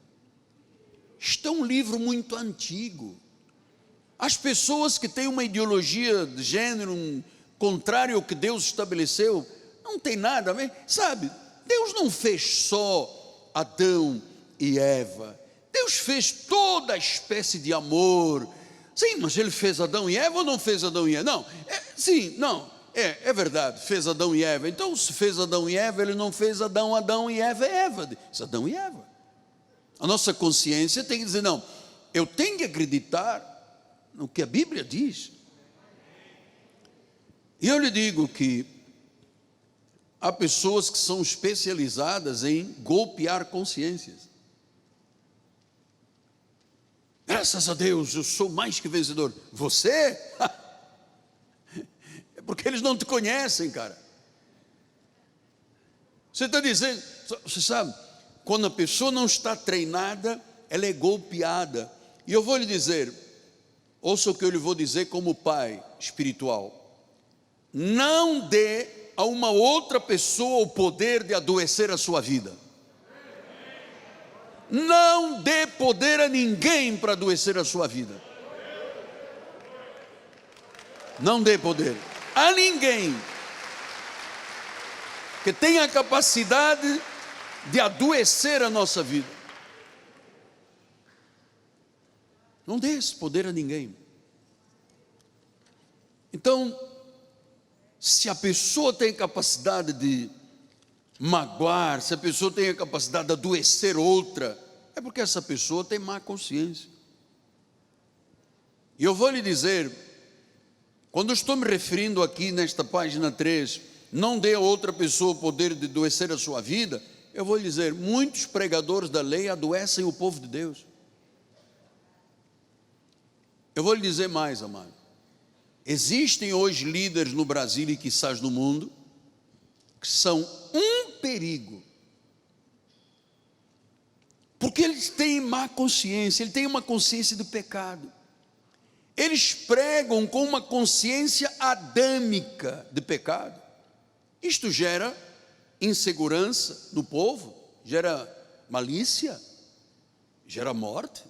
isto é um livro muito antigo. As pessoas que têm uma ideologia de gênero contrário ao que Deus estabeleceu, não tem nada a ver, sabe? Deus não fez só Adão e Eva, Deus fez toda a espécie de amor. Sim, mas Ele fez Adão e Eva ou não fez Adão e Eva? Não, sim, não. É verdade, fez Adão e Eva. Então, se fez Adão e Eva, Ele não fez Adão e Eva, Diz Adão e Eva. A nossa consciência tem que dizer: não, eu tenho que acreditar no que a Bíblia diz. E eu lhe digo que há pessoas que são especializadas em golpear consciências. Graças a Deus, eu sou mais que vencedor. Você? Porque eles não te conhecem, cara. Você está dizendo, você sabe, quando a pessoa não está treinada, ela é golpeada. E eu vou lhe dizer, ouça o que eu lhe vou dizer como pai espiritual: não dê a uma outra pessoa o poder de adoecer a sua vida. Não dê poder a ninguém para adoecer a sua vida. Não dê poder a ninguém que tenha a capacidade de adoecer a nossa vida. Não dê esse poder a ninguém. Então, se a pessoa tem capacidade de magoar, se a pessoa tem a capacidade de adoecer outra, é porque essa pessoa tem má consciência. E eu vou lhe dizer, quando eu estou me referindo aqui nesta página 3, não dê a outra pessoa o poder de adoecer a sua vida, eu vou lhe dizer, muitos pregadores da lei adoecem o povo de Deus. Eu vou lhe dizer mais, amado. Existem hoje líderes no Brasil e quizás no mundo, que são um perigo, porque eles têm má consciência, eles têm uma consciência do pecado. Eles pregam com uma consciência adâmica de pecado. Isto gera insegurança no povo, gera malícia, gera morte.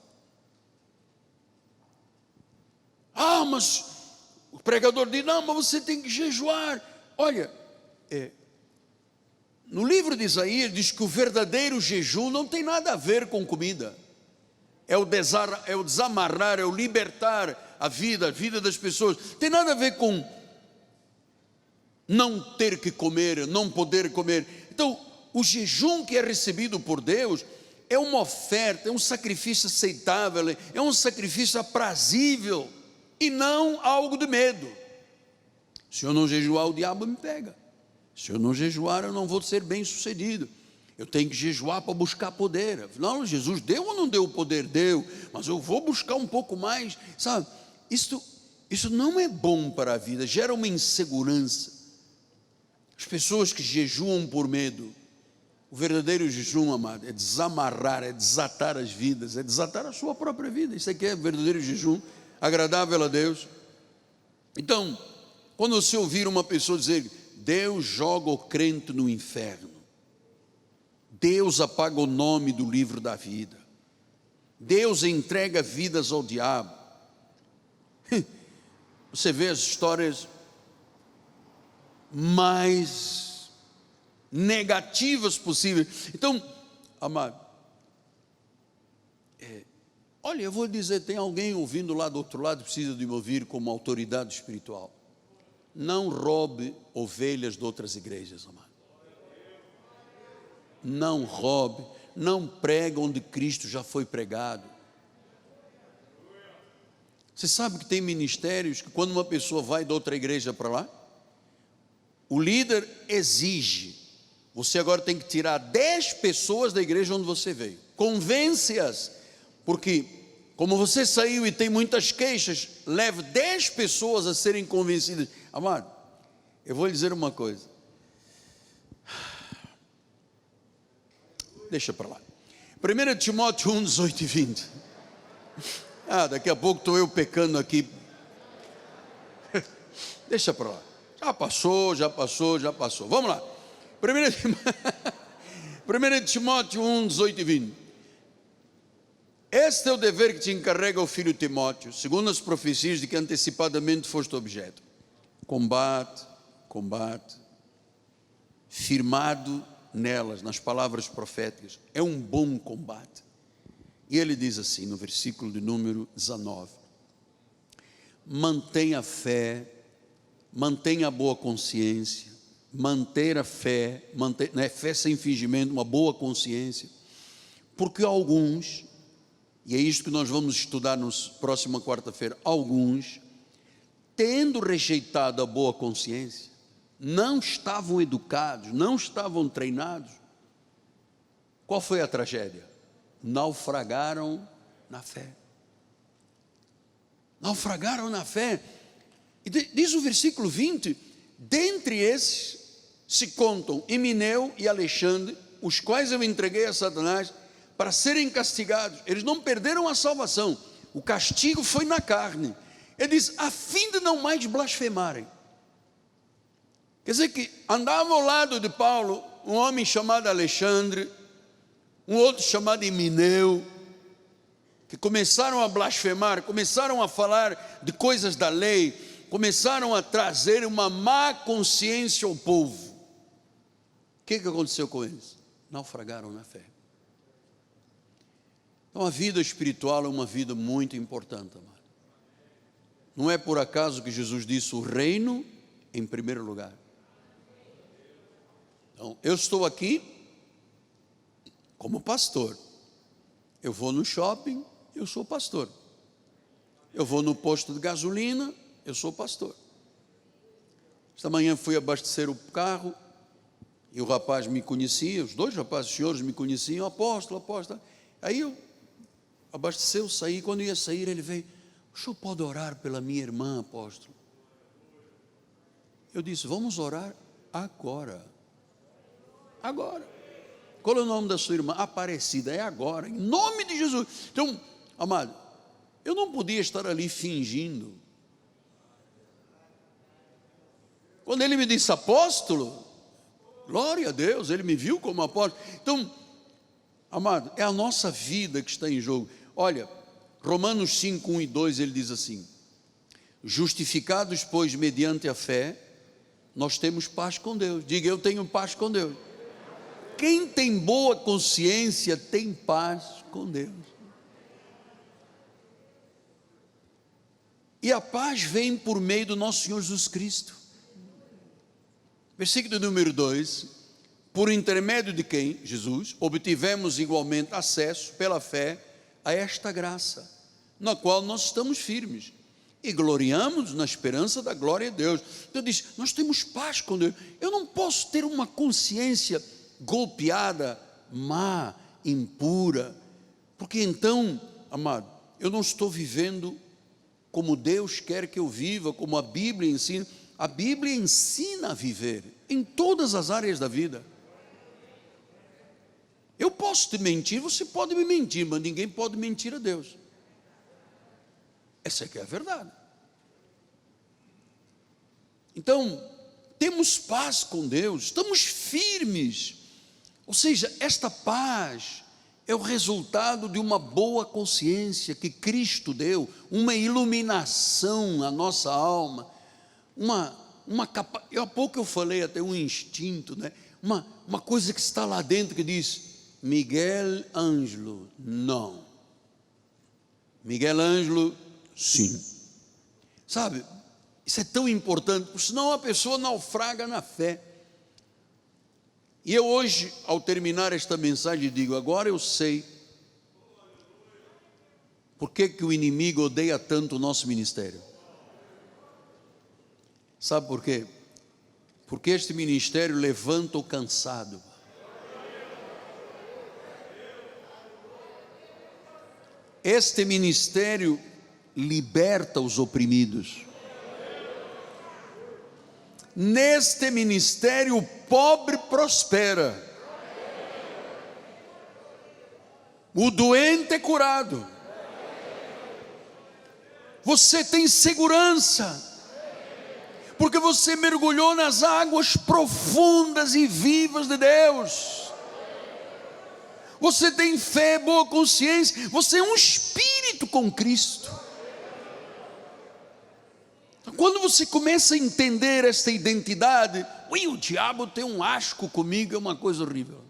Mas o pregador diz: não, mas você tem que jejuar. Olha, No livro de Isaías diz que o verdadeiro jejum não tem nada a ver com comida. É o desamarrar, é o libertar a vida das pessoas. Tem nada a ver com não ter que comer, não poder comer. Então, o jejum que é recebido por Deus é uma oferta, é um sacrifício aceitável, é um sacrifício aprazível e não algo de medo. Se eu não jejuar, o diabo me pega. Se eu não jejuar, eu não vou ser bem sucedido. Eu tenho que jejuar para buscar poder. Não, Jesus deu ou não deu o poder? Deu, mas eu vou buscar um pouco mais, sabe? Isso não é bom para a vida, gera uma insegurança. As pessoas que jejuam por medo, o verdadeiro jejum, amado, é desamarrar, é desatar as vidas, é desatar a sua própria vida. Isso aqui é verdadeiro jejum, agradável a Deus. Então, quando você ouvir uma pessoa dizer, Deus joga o crente no inferno, Deus apaga o nome do livro da vida, Deus entrega vidas ao diabo, você vê as histórias mais negativas possíveis. Então, amado, olha, eu vou dizer, tem alguém ouvindo lá do outro lado, precisa de me ouvir como autoridade espiritual. Não roube ovelhas de outras igrejas, amado. Não roube, não prega onde Cristo já foi pregado. Você sabe que tem ministérios que quando uma pessoa vai de outra igreja para lá, o líder exige, você agora tem que tirar 10 pessoas da igreja onde você veio, convence-as, porque como você saiu e tem muitas queixas, leve 10 pessoas a serem convencidas. Amado, eu vou lhe dizer uma coisa, deixa para lá, 1 Timóteo 1, 18 e 20, daqui a pouco estou eu pecando aqui, deixa para lá. Já passou. Vamos lá. 1 Timóteo 1, 18 e 20. Este é o dever que te encarrega o filho Timóteo, segundo as profecias de que antecipadamente foste objeto. Combate, firmado nelas, nas palavras proféticas. É um bom combate. E ele diz assim, no versículo de número 19. Mantenha a fé, mantenha a boa consciência, manter a fé, fé sem fingimento, uma boa consciência, porque alguns, e é isto que nós vamos estudar na próxima quarta-feira, alguns, tendo rejeitado a boa consciência, não estavam educados, não estavam treinados. Qual foi a tragédia? Naufragaram na fé. Naufragaram na fé. E diz o versículo 20, dentre esses se contam Emineu e Alexandre, os quais eu entreguei a Satanás para serem castigados. Eles não perderam a salvação, o castigo foi na carne. Ele diz, a fim de não mais blasfemarem. Quer dizer que andava ao lado de Paulo um homem chamado Alexandre, um outro chamado Emineu, que começaram a blasfemar, começaram a falar de coisas da lei, começaram a trazer uma má consciência ao povo. O que aconteceu com eles? Naufragaram na fé. Então a vida espiritual é uma vida muito importante, amado. Não é por acaso que Jesus disse o reino em primeiro lugar. Então, eu estou aqui como pastor. Eu vou no shopping, eu sou pastor. Eu vou no posto de gasolina, eu sou pastor. Esta manhã fui abastecer o carro e o rapaz me conhecia, os dois rapazes, os senhores me conheciam, apóstolo. Aí eu abasteceu, saí, quando ia sair ele veio, o senhor pode orar pela minha irmã, apóstolo? Eu disse, vamos orar agora. Qual é o nome da sua irmã? Aparecida, é agora, em nome de Jesus. Então, amado, eu não podia estar ali fingindo. Quando ele me disse apóstolo, glória a Deus, ele me viu como apóstolo. Então, amado, é a nossa vida que está em jogo. Olha, Romanos 5, 1 e 2, ele diz assim, justificados, pois, mediante a fé, nós temos paz com Deus. Diga, eu tenho paz com Deus. quem tem boa consciência tem paz com Deus. E a paz vem por meio do nosso Senhor Jesus Cristo. Versículo número 2: por intermédio de quem? Jesus, obtivemos igualmente acesso pela fé a esta graça, na qual nós estamos firmes e gloriamos na esperança da glória de Deus. Então diz, nós temos paz com Deus. Eu não posso ter uma consciência golpeada, má, impura, porque então, amado, eu não estou vivendo como Deus quer que eu viva, como a Bíblia ensina. A Bíblia ensina a viver em todas as áreas da vida. Eu posso te mentir, você pode me mentir, mas ninguém pode mentir a Deus. Essa é que é a verdade. Então, temos paz com Deus, estamos firmes. Ou seja, esta paz é o resultado de uma boa consciência que Cristo deu, uma iluminação à nossa alma, há pouco eu falei até um instinto, né? uma coisa que está lá dentro que diz, Miguel Ângelo, não. Miguel Ângelo, sim. Sabe, isso é tão importante, porque senão a pessoa naufraga na fé. E eu hoje, ao terminar esta mensagem, digo, agora eu sei por que o inimigo odeia tanto o nosso ministério. Sabe por quê? Porque este ministério levanta o cansado. Este ministério liberta os oprimidos. Neste ministério o pobre prospera, o doente é curado, você tem segurança, porque você mergulhou nas águas profundas e vivas de Deus. Você tem fé, boa consciência, você é um espírito com Cristo. Quando você começa a entender esta identidade, o diabo tem um asco comigo, é uma coisa horrível.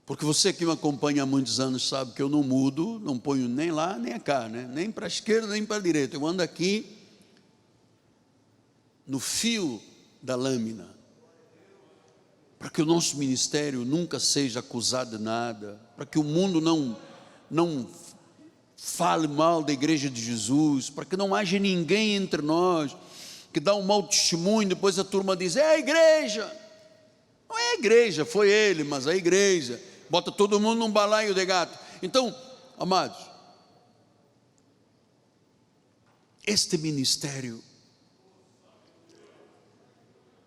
Porque você que me acompanha há muitos anos sabe que eu não mudo, não ponho nem lá nem cá, né? Nem para a esquerda nem para a direita, eu ando aqui no fio da lâmina, para que o nosso ministério nunca seja acusado de nada, para que o mundo não fale mal da igreja de Jesus, para que não haja ninguém entre nós que dá um mau testemunho, depois a turma diz, é a igreja. Não é a igreja, foi ele, mas a igreja, bota todo mundo num balaio de gato. Então, amados, este ministério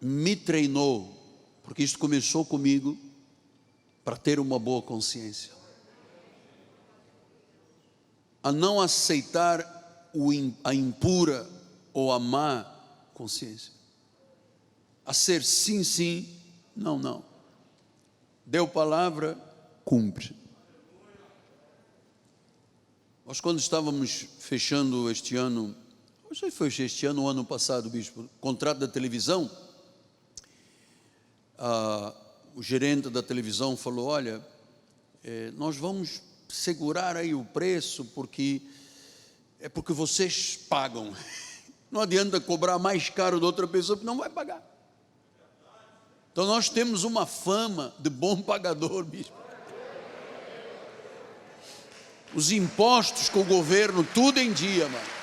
me treinou, porque isso começou comigo, para ter uma boa consciência, a não aceitar a impura ou a má consciência, a ser sim, sim, não, não. Deu palavra, cumpre. Nós quando estávamos fechando este ano, não sei se foi este ano ou ano passado, bispo, contrato da televisão, o gerente da televisão falou, olha, nós vamos segurar aí o preço, porque vocês pagam, não adianta cobrar mais caro de outra pessoa, porque não vai pagar. Então nós temos uma fama de bom pagador, bispo. Os impostos com o governo, tudo em dia, mano.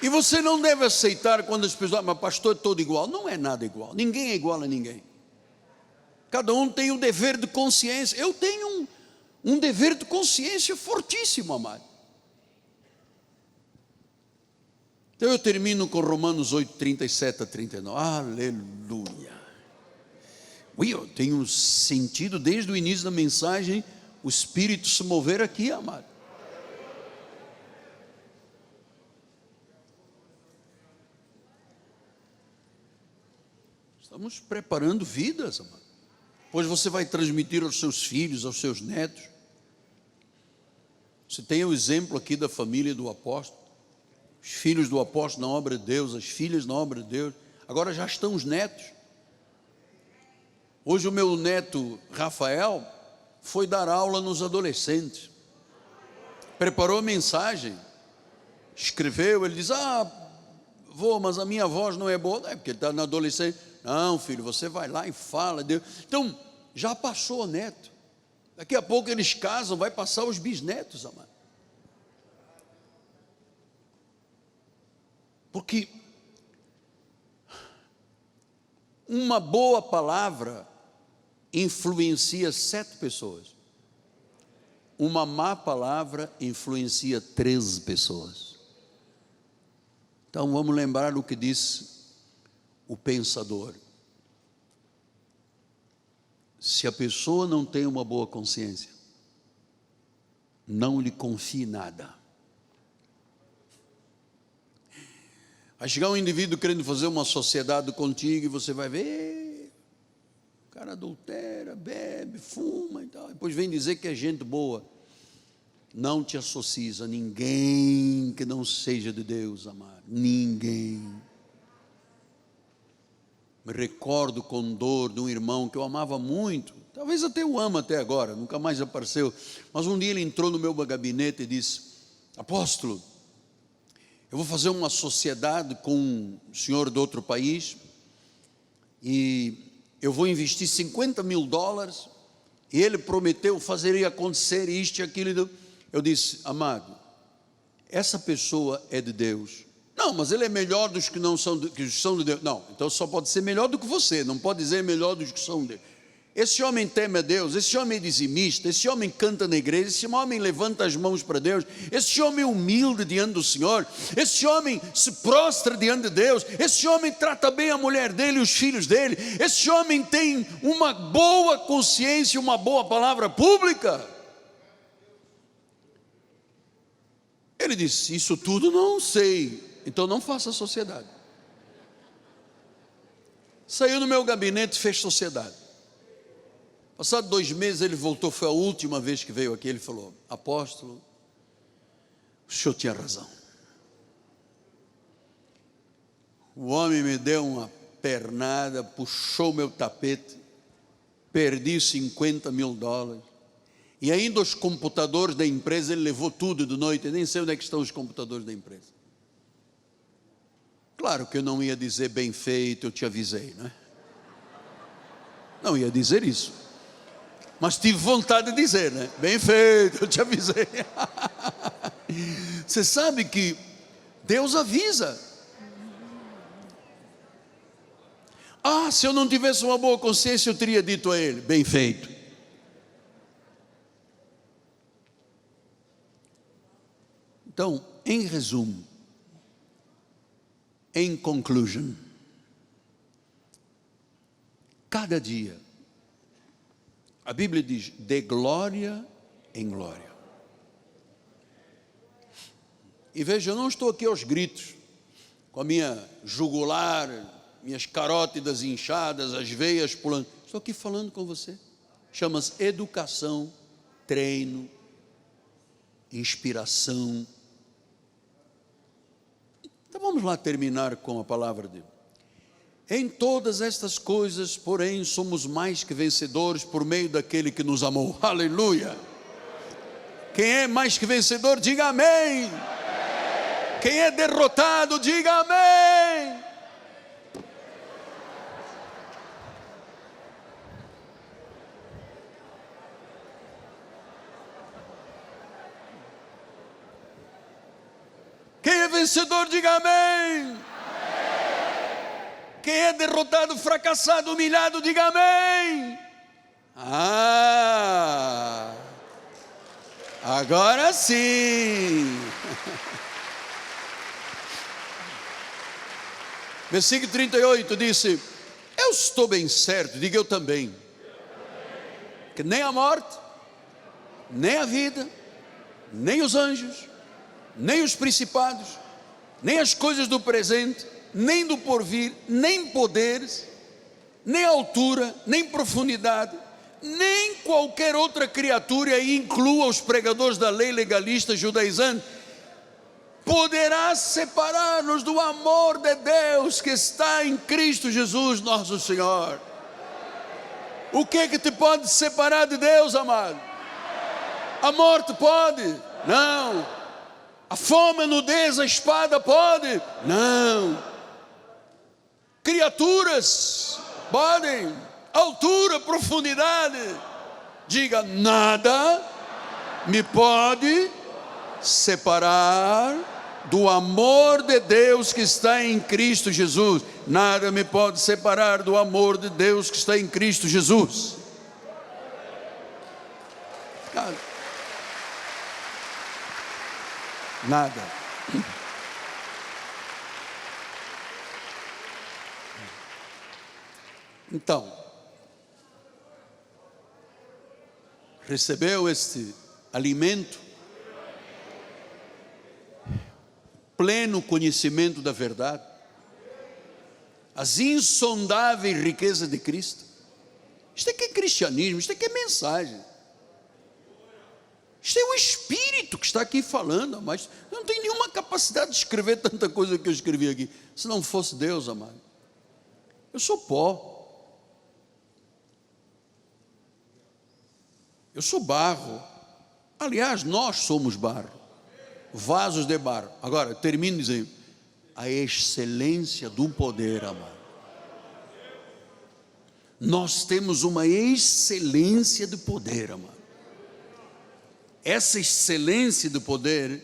E você não deve aceitar quando as pessoas, mas pastor é todo igual. Não é nada igual, ninguém é igual a ninguém. Cada um tem um dever de consciência. Eu tenho um dever de consciência fortíssimo, amado. Então eu termino com Romanos 8, 37 a 39. Aleluia. Eu tenho sentido desde o início da mensagem o Espírito se mover aqui, amado. Estamos preparando vidas, amado. Pois você vai transmitir aos seus filhos, aos seus netos. Você tem o exemplo aqui da família do apóstolo, os filhos do apóstolo na obra de Deus, as filhas na obra de Deus, agora já estão os netos. Hoje o meu neto Rafael foi dar aula nos adolescentes, preparou a mensagem, escreveu, ele diz, vô, mas a minha voz não é boa, não é porque ele está na adolescência. Não, filho, você vai lá e fala, Deus. Então, já passou o neto, daqui a pouco eles casam, vai passar os bisnetos, amado. Porque uma boa palavra influencia 7 pessoas, uma má palavra influencia 13 pessoas. Então vamos lembrar o que disse o pensador: se a pessoa não tem uma boa consciência, não lhe confie nada. Vai chegar um indivíduo querendo fazer uma sociedade contigo e você vai ver, o cara adultera, bebe, fuma e tal, depois vem dizer que é gente boa. Não te associes a ninguém que não seja de Deus, amado, ninguém. Me recordo com dor de um irmão que eu amava muito, talvez até o amo até agora, nunca mais apareceu, mas um dia ele entrou no meu gabinete e disse: apóstolo, eu vou fazer uma sociedade com um senhor de outro país e eu vou investir $50 mil, e ele prometeu fazer acontecer isto e aquilo. Eu disse: amado, essa pessoa é de Deus. Não, mas ele é melhor dos que não são, que são de Deus. Não, então só pode ser melhor do que você, não pode dizer melhor dos que são de Deus. Esse homem teme a Deus, esse homem é dizimista, esse homem canta na igreja, esse homem levanta as mãos para Deus, esse homem é humilde diante do Senhor, esse homem se prostra diante de Deus, esse homem trata bem a mulher dele e os filhos dele, esse homem tem uma boa consciência, uma boa palavra pública. Ele disse: isso tudo não sei, então não faça sociedade. Saiu do meu gabinete e fez sociedade. Passado 2 meses ele voltou, foi a última vez que veio aqui. Ele falou: apóstolo, o senhor tinha razão. O homem me deu uma pernada, puxou meu tapete, perdi $50 mil, e ainda os computadores da empresa ele levou tudo de noite. Eu nem sei onde é que estão os computadores da empresa. Claro que eu não ia dizer bem feito, eu te avisei, não é? Não ia dizer isso, mas tive vontade de dizer, né? Bem feito, eu te avisei. Você sabe que Deus avisa. Se eu não tivesse uma boa consciência, eu teria dito a ele: bem feito. Então, em resumo, em conclusion, cada dia, a Bíblia diz: de glória em glória. E veja, eu não estou aqui aos gritos, com a minha jugular, minhas carótidas inchadas, as veias pulando. Estou aqui falando com você. Chama-se educação, treino, inspiração. Então vamos lá terminar com a palavra de Deus. Em todas estas coisas, porém, somos mais que vencedores por meio daquele que nos amou. Aleluia! Quem é mais que vencedor, diga amém. Quem é derrotado, diga amém. Quem é vencedor, diga amém. Quem é derrotado, fracassado, humilhado, diga amém. Agora sim. Versículo 38 disse: eu estou bem certo, diga eu também, que nem a morte, nem a vida, nem os anjos, nem os principados, nem as coisas do presente, nem do porvir, nem poderes, nem altura, nem profundidade, nem qualquer outra criatura, e inclua os pregadores da lei legalista judaizante, poderá separar-nos do amor de Deus que está em Cristo Jesus nosso Senhor. O que é que te pode separar de Deus, amado? A morte pode? Não. A fome, a nudez, a espada pode? Não. Criaturas podem? Altura, profundidade? Diga: nada me pode separar do amor de Deus que está em Cristo Jesus. Nada me pode separar do amor de Deus que está em Cristo Jesus. Nada. Nada. Então, recebeu este alimento, pleno conhecimento da verdade, as insondáveis riquezas de Cristo. Isto aqui é cristianismo, isto aqui é mensagem. Isto é o Espírito que está aqui falando, mas eu não tenho nenhuma capacidade de escrever tanta coisa que eu escrevi aqui. Se não fosse Deus, amado, eu sou pó. Eu sou barro. Aliás, nós somos barro, vasos de barro. Agora, termino dizendo: a excelência do poder, amado. Nós temos uma excelência de poder, amado. Essa excelência de poder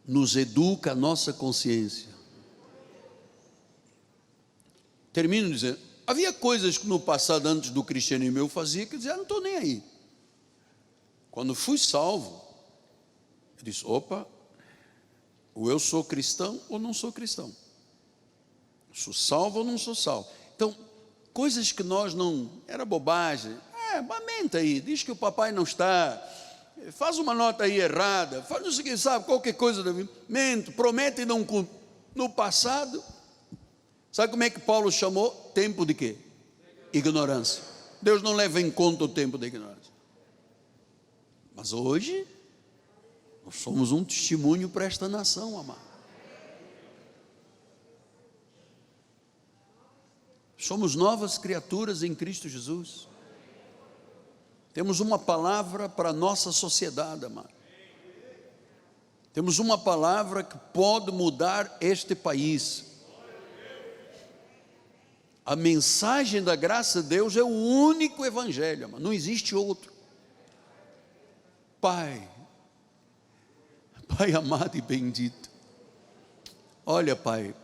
nos educa a nossa consciência. Termino dizendo: havia coisas que no passado, antes do cristianismo, eu fazia que eu dizia: não estou nem aí. Quando fui salvo, eu disse: opa, ou eu sou cristão ou não sou cristão. Sou salvo ou não sou salvo. Então, coisas que nós não, era bobagem. Lamenta aí, diz que o papai não está, faz uma nota aí errada, faz não sei o que, sabe, qualquer coisa, mente, promete e não cumpre. No passado, sabe como é que Paulo chamou? Tempo de quê? Ignorância. Deus não leva em conta o tempo da ignorância. Mas hoje, nós somos um testemunho para esta nação, amado. Somos novas criaturas em Cristo Jesus. Temos uma palavra para a nossa sociedade, amado. Temos uma palavra que pode mudar este país. A mensagem da graça de Deus é o único evangelho, amado. Não existe outro. Pai amado e bendito, olha, Pai,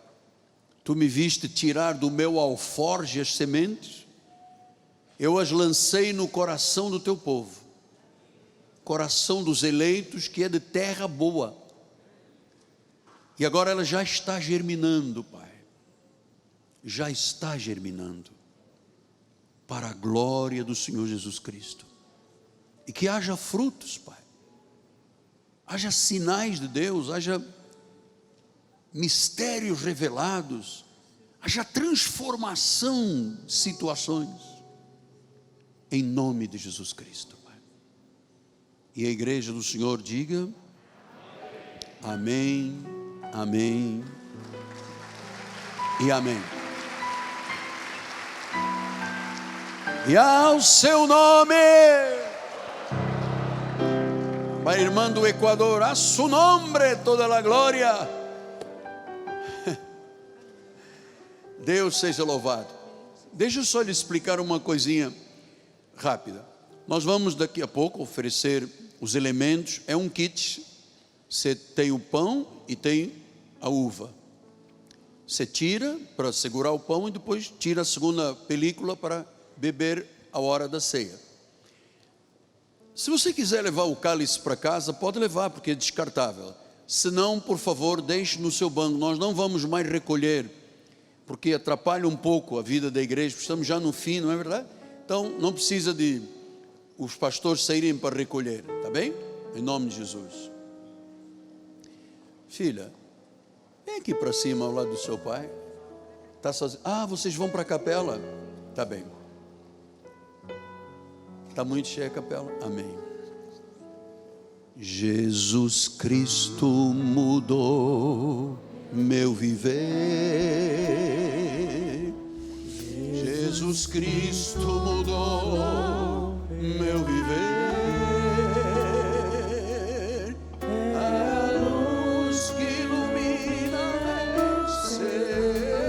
Tu me viste tirar do meu alforje as sementes, eu as lancei no coração do Teu povo, coração dos eleitos, que é de terra boa, e agora ela já está germinando, Pai, já está germinando, para a glória do Senhor Jesus Cristo, e que haja frutos, Pai, haja sinais de Deus, haja mistérios revelados, haja transformação de situações, em nome de Jesus Cristo, Pai. E a igreja do Senhor diga: amém, amém e amém. E ao seu nome, para a irmã do Equador, a su nombre toda a glória. Deus seja louvado. Deixa eu só lhe explicar uma coisinha rápida. Nós vamos daqui a pouco oferecer os elementos. É um kit. Você tem o pão e tem a uva. Você tira para segurar o pão e depois tira a segunda película para beber a hora da ceia. Se você quiser levar o cálice para casa, pode levar, porque é descartável. Se não, por favor, deixe no seu banco. Nós não vamos mais recolher, porque atrapalha um pouco a vida da igreja. Estamos já no fim, não é verdade? Então não precisa de os pastores saírem para recolher, tá bem? Em nome de Jesus. Filha, vem aqui para cima ao lado do seu pai. Está sozinho? Vocês vão para a capela? Tá bem. Está muito cheia a capela? Amém. Jesus Cristo mudou meu viver. Jesus Cristo mudou meu viver. A luz que ilumina meu ser.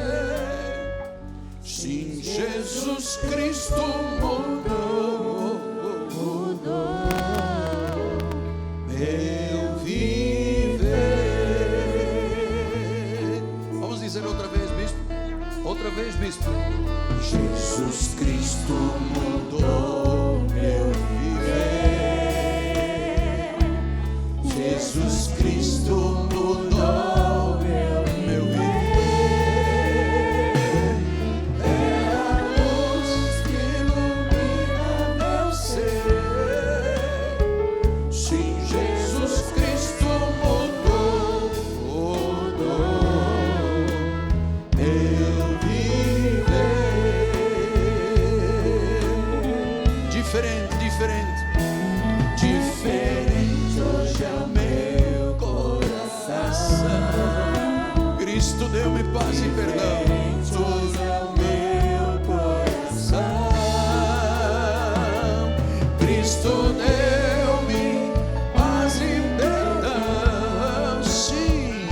Sim, Jesus Cristo mudou meu viver. Vamos dizer outra vez, bispo. Outra vez, bispo. Jesus Cristo mudou meu viver. Jesus Cristo mudou meu viver. É a luz que ilumina meu ser. Sim, Jesus Cristo mudou meu viver. Diferente, diferente. Diferente hoje é o meu coração. Cristo deu-me paz e perdão. Hoje é o meu coração. Cristo deu-me paz e perdão. Sim.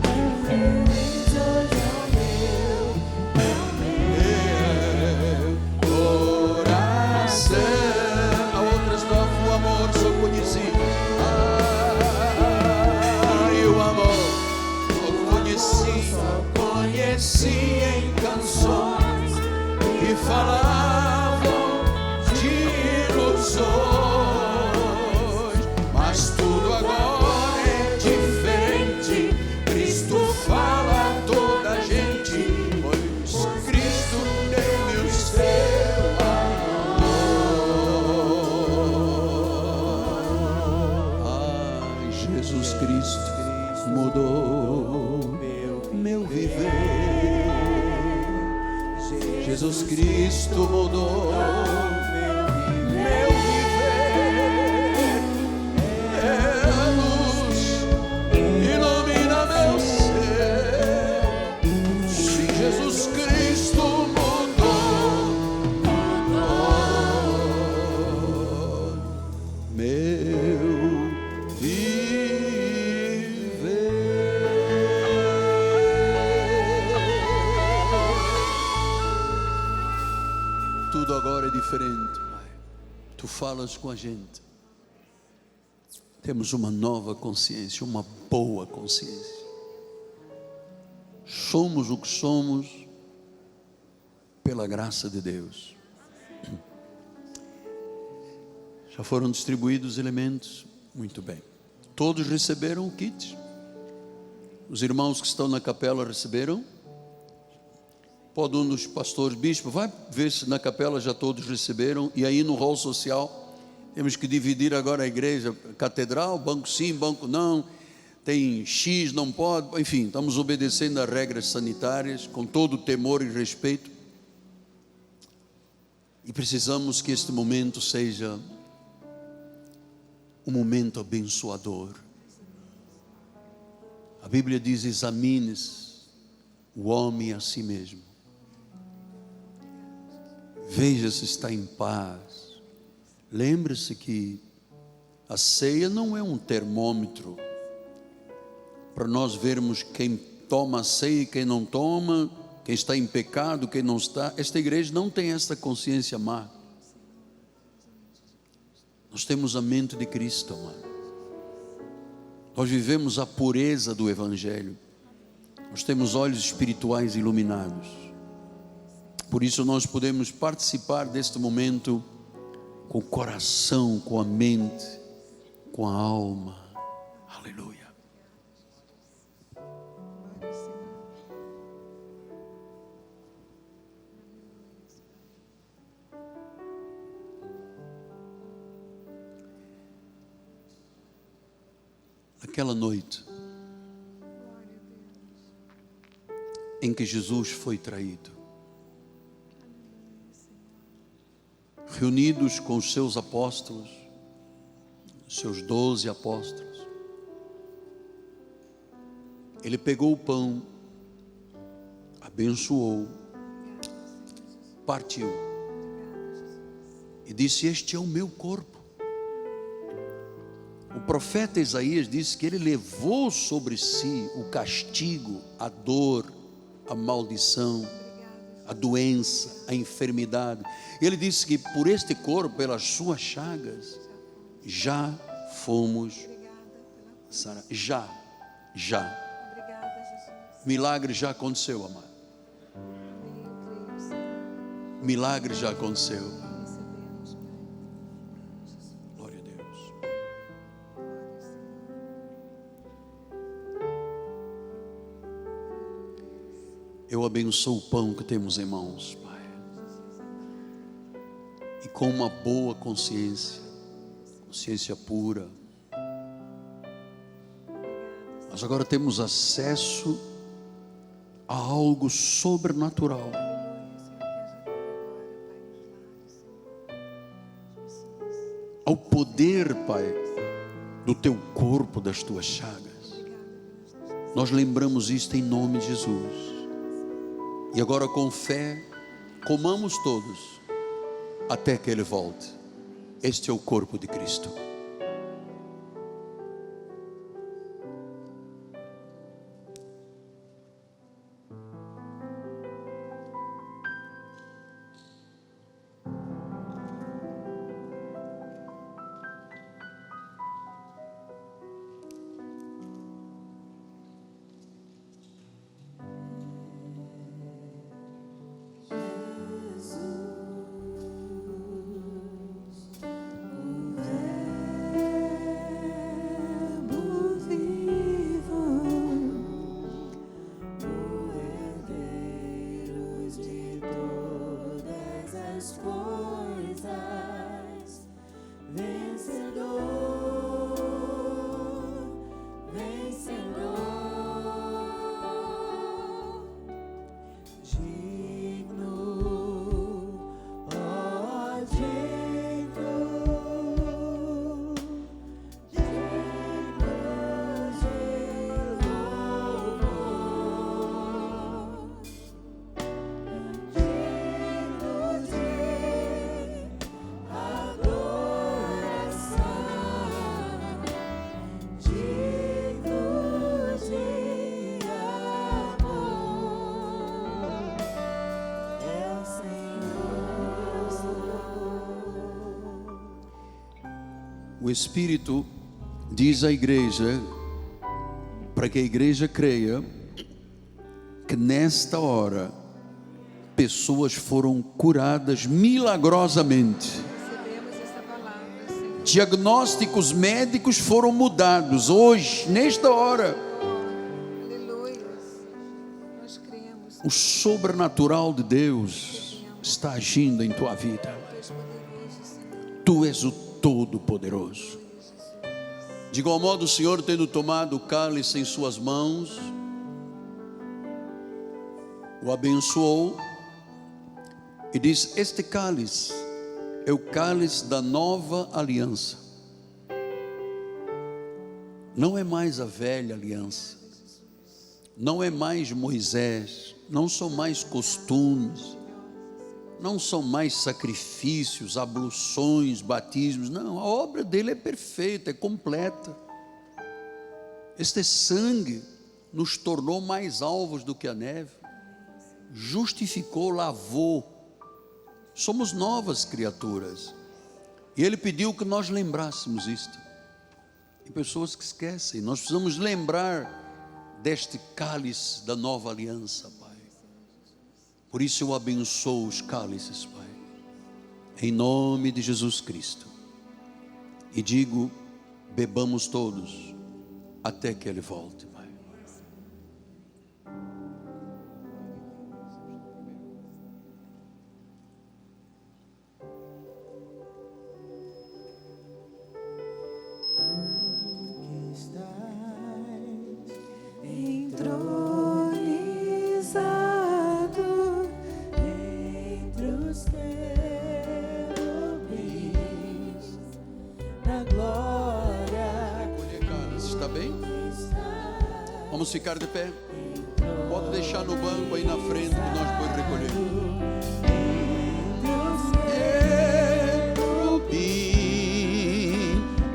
Diferente hoje é o meu coração. A outras novo o amor só conheci. E o amor só conheci em canções que falavam de ilusões. Mas tudo agora é diferente. Cristo fala a toda a gente, pois Cristo deu-me o seu amor. Ai, Jesus Cristo mudou meu viver. Jesus Cristo mudou meu viver. É a luz ilumina meu ser. Sim, Jesus Cristo mudou meu tudo agora é diferente, Pai. Tu falas com a gente. Temos uma nova consciência, uma boa consciência. Somos o que somos pela graça de Deus. Já foram distribuídos os elementos? Muito bem. Todos receberam o kit? Os irmãos que estão na capela receberam? Pode um dos pastores, bispo, vai ver se na capela já todos receberam. E aí no hall social, temos que dividir agora a igreja, catedral, banco sim, banco não. Tem X, não pode. Enfim, estamos obedecendo às regras sanitárias, com todo o temor e respeito. E precisamos que este momento seja um momento abençoador. A Bíblia diz, examine-se o homem a si mesmo. Veja se está em paz. Lembre-se que a ceia não é um termômetro para nós vermos quem toma a ceia e quem não toma, quem está em pecado, quem não está. Esta igreja não tem esta consciência má. Nós temos a mente de Cristo, amado. Nós vivemos a pureza do Evangelho. Nós temos olhos espirituais iluminados. Por isso nós podemos participar deste momento com o coração, com a mente, com a alma. Aleluia. Aquela noite em que Jesus foi traído, reunidos com os seus apóstolos, seus 12 apóstolos, ele pegou o pão, abençoou, partiu e disse: este é o meu corpo. O profeta Isaías disse que ele levou sobre si o castigo, a dor, a maldição, a doença, a enfermidade. Ele disse que por este corpo, pelas suas chagas, já fomos sarados. Já. Milagre já aconteceu, amado. Milagre já aconteceu. Glória a Deus. Eu abençoo o pão que temos em mãos, Pai. E com uma boa consciência pura, nós agora temos acesso a algo sobrenatural. Ao poder, Pai, do teu corpo, das tuas chagas. Nós lembramos isto em nome de Jesus. E agora, com fé, comamos todos até que Ele volte. Este é o corpo de Cristo. O Espírito diz à igreja, para que a igreja creia, que nesta hora pessoas foram curadas milagrosamente. Diagnósticos médicos foram mudados hoje, nesta hora. O sobrenatural de Deus está agindo em tua vida. Tu és o Todo-Poderoso. De igual modo, o Senhor, tendo tomado o cálice em suas mãos, o abençoou e diz: este cálice é o cálice da nova aliança. Não é mais a velha aliança, não é mais Moisés, não são mais costumes, não são mais sacrifícios, abluções, batismos. Não, a obra dele é perfeita, é completa. Este sangue nos tornou mais alvos do que a neve, justificou, lavou. Somos novas criaturas. E ele pediu que nós lembrássemos isto. E pessoas que esquecem, nós precisamos lembrar deste cálice da nova aliança, Pai. Por isso eu abençoo os cálices, Pai, em nome de Jesus Cristo. E digo: bebamos todos até que Ele volte, Pai. bem? Vamos ficar de pé. Pode deixar no banco aí na frente que nós podemos recolher.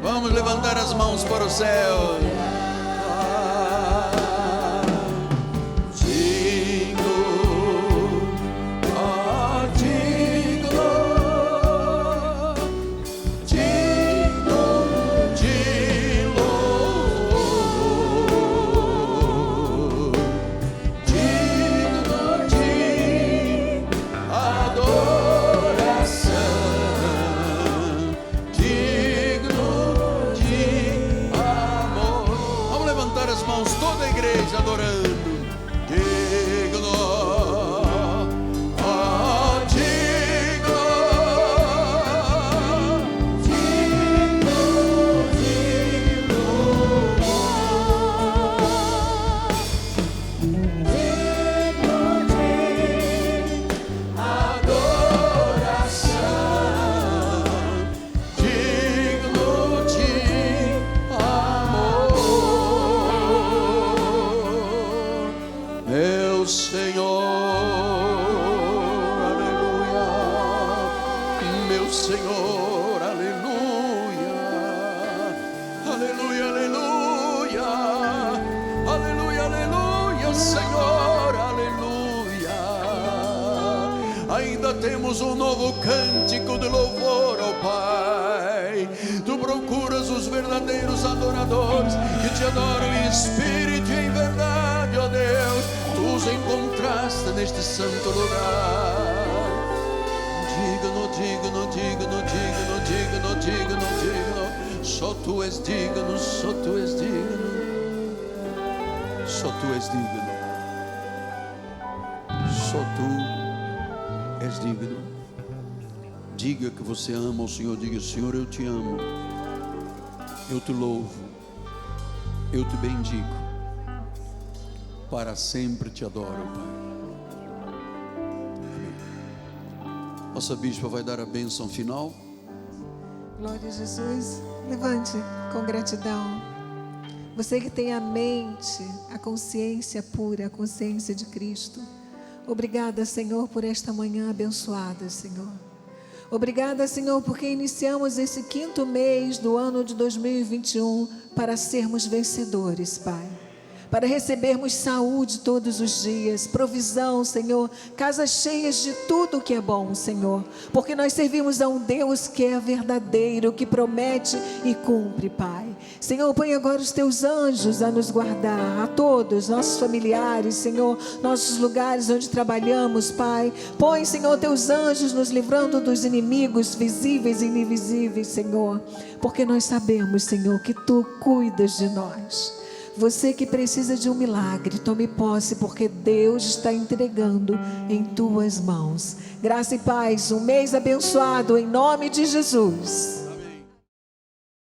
Vamos levantar as mãos para o céu. Ainda temos um novo cântico de louvor ao Pai. Tu procuras os verdadeiros adoradores que te adoram em espírito e em verdade, ó Deus. Tu os encontraste neste santo lugar. Digno, digno, digno, digno, digno, digno, digno. Só tu és digno, só tu és digno. Só tu és digno. Só tu és digno. Diga que você ama o Senhor. Diga: Senhor, eu te amo, eu te louvo, eu te bendigo, para sempre te adoro, Pai. Amém. Nossa bispa vai dar a bênção final. Glória a Jesus. Levante com gratidão. Você que tem a mente, a consciência pura, a consciência de Cristo. Obrigada, Senhor, por esta manhã abençoada, Senhor. Obrigada, Senhor, porque iniciamos esse 5º mês do ano de 2021 para sermos vencedores, Pai. Para recebermos saúde todos os dias, provisão, Senhor, casas cheias de tudo que é bom, Senhor. Porque nós servimos a um Deus que é verdadeiro, que promete e cumpre, Pai. Senhor, põe agora os teus anjos a nos guardar, a todos, nossos familiares, Senhor, nossos lugares onde trabalhamos, Pai. Põe, Senhor, teus anjos nos livrando dos inimigos visíveis e invisíveis, Senhor. Porque nós sabemos, Senhor, que Tu cuidas de nós. Você que precisa de um milagre, tome posse, porque Deus está entregando em tuas mãos. Graça e paz, um mês abençoado em nome de Jesus.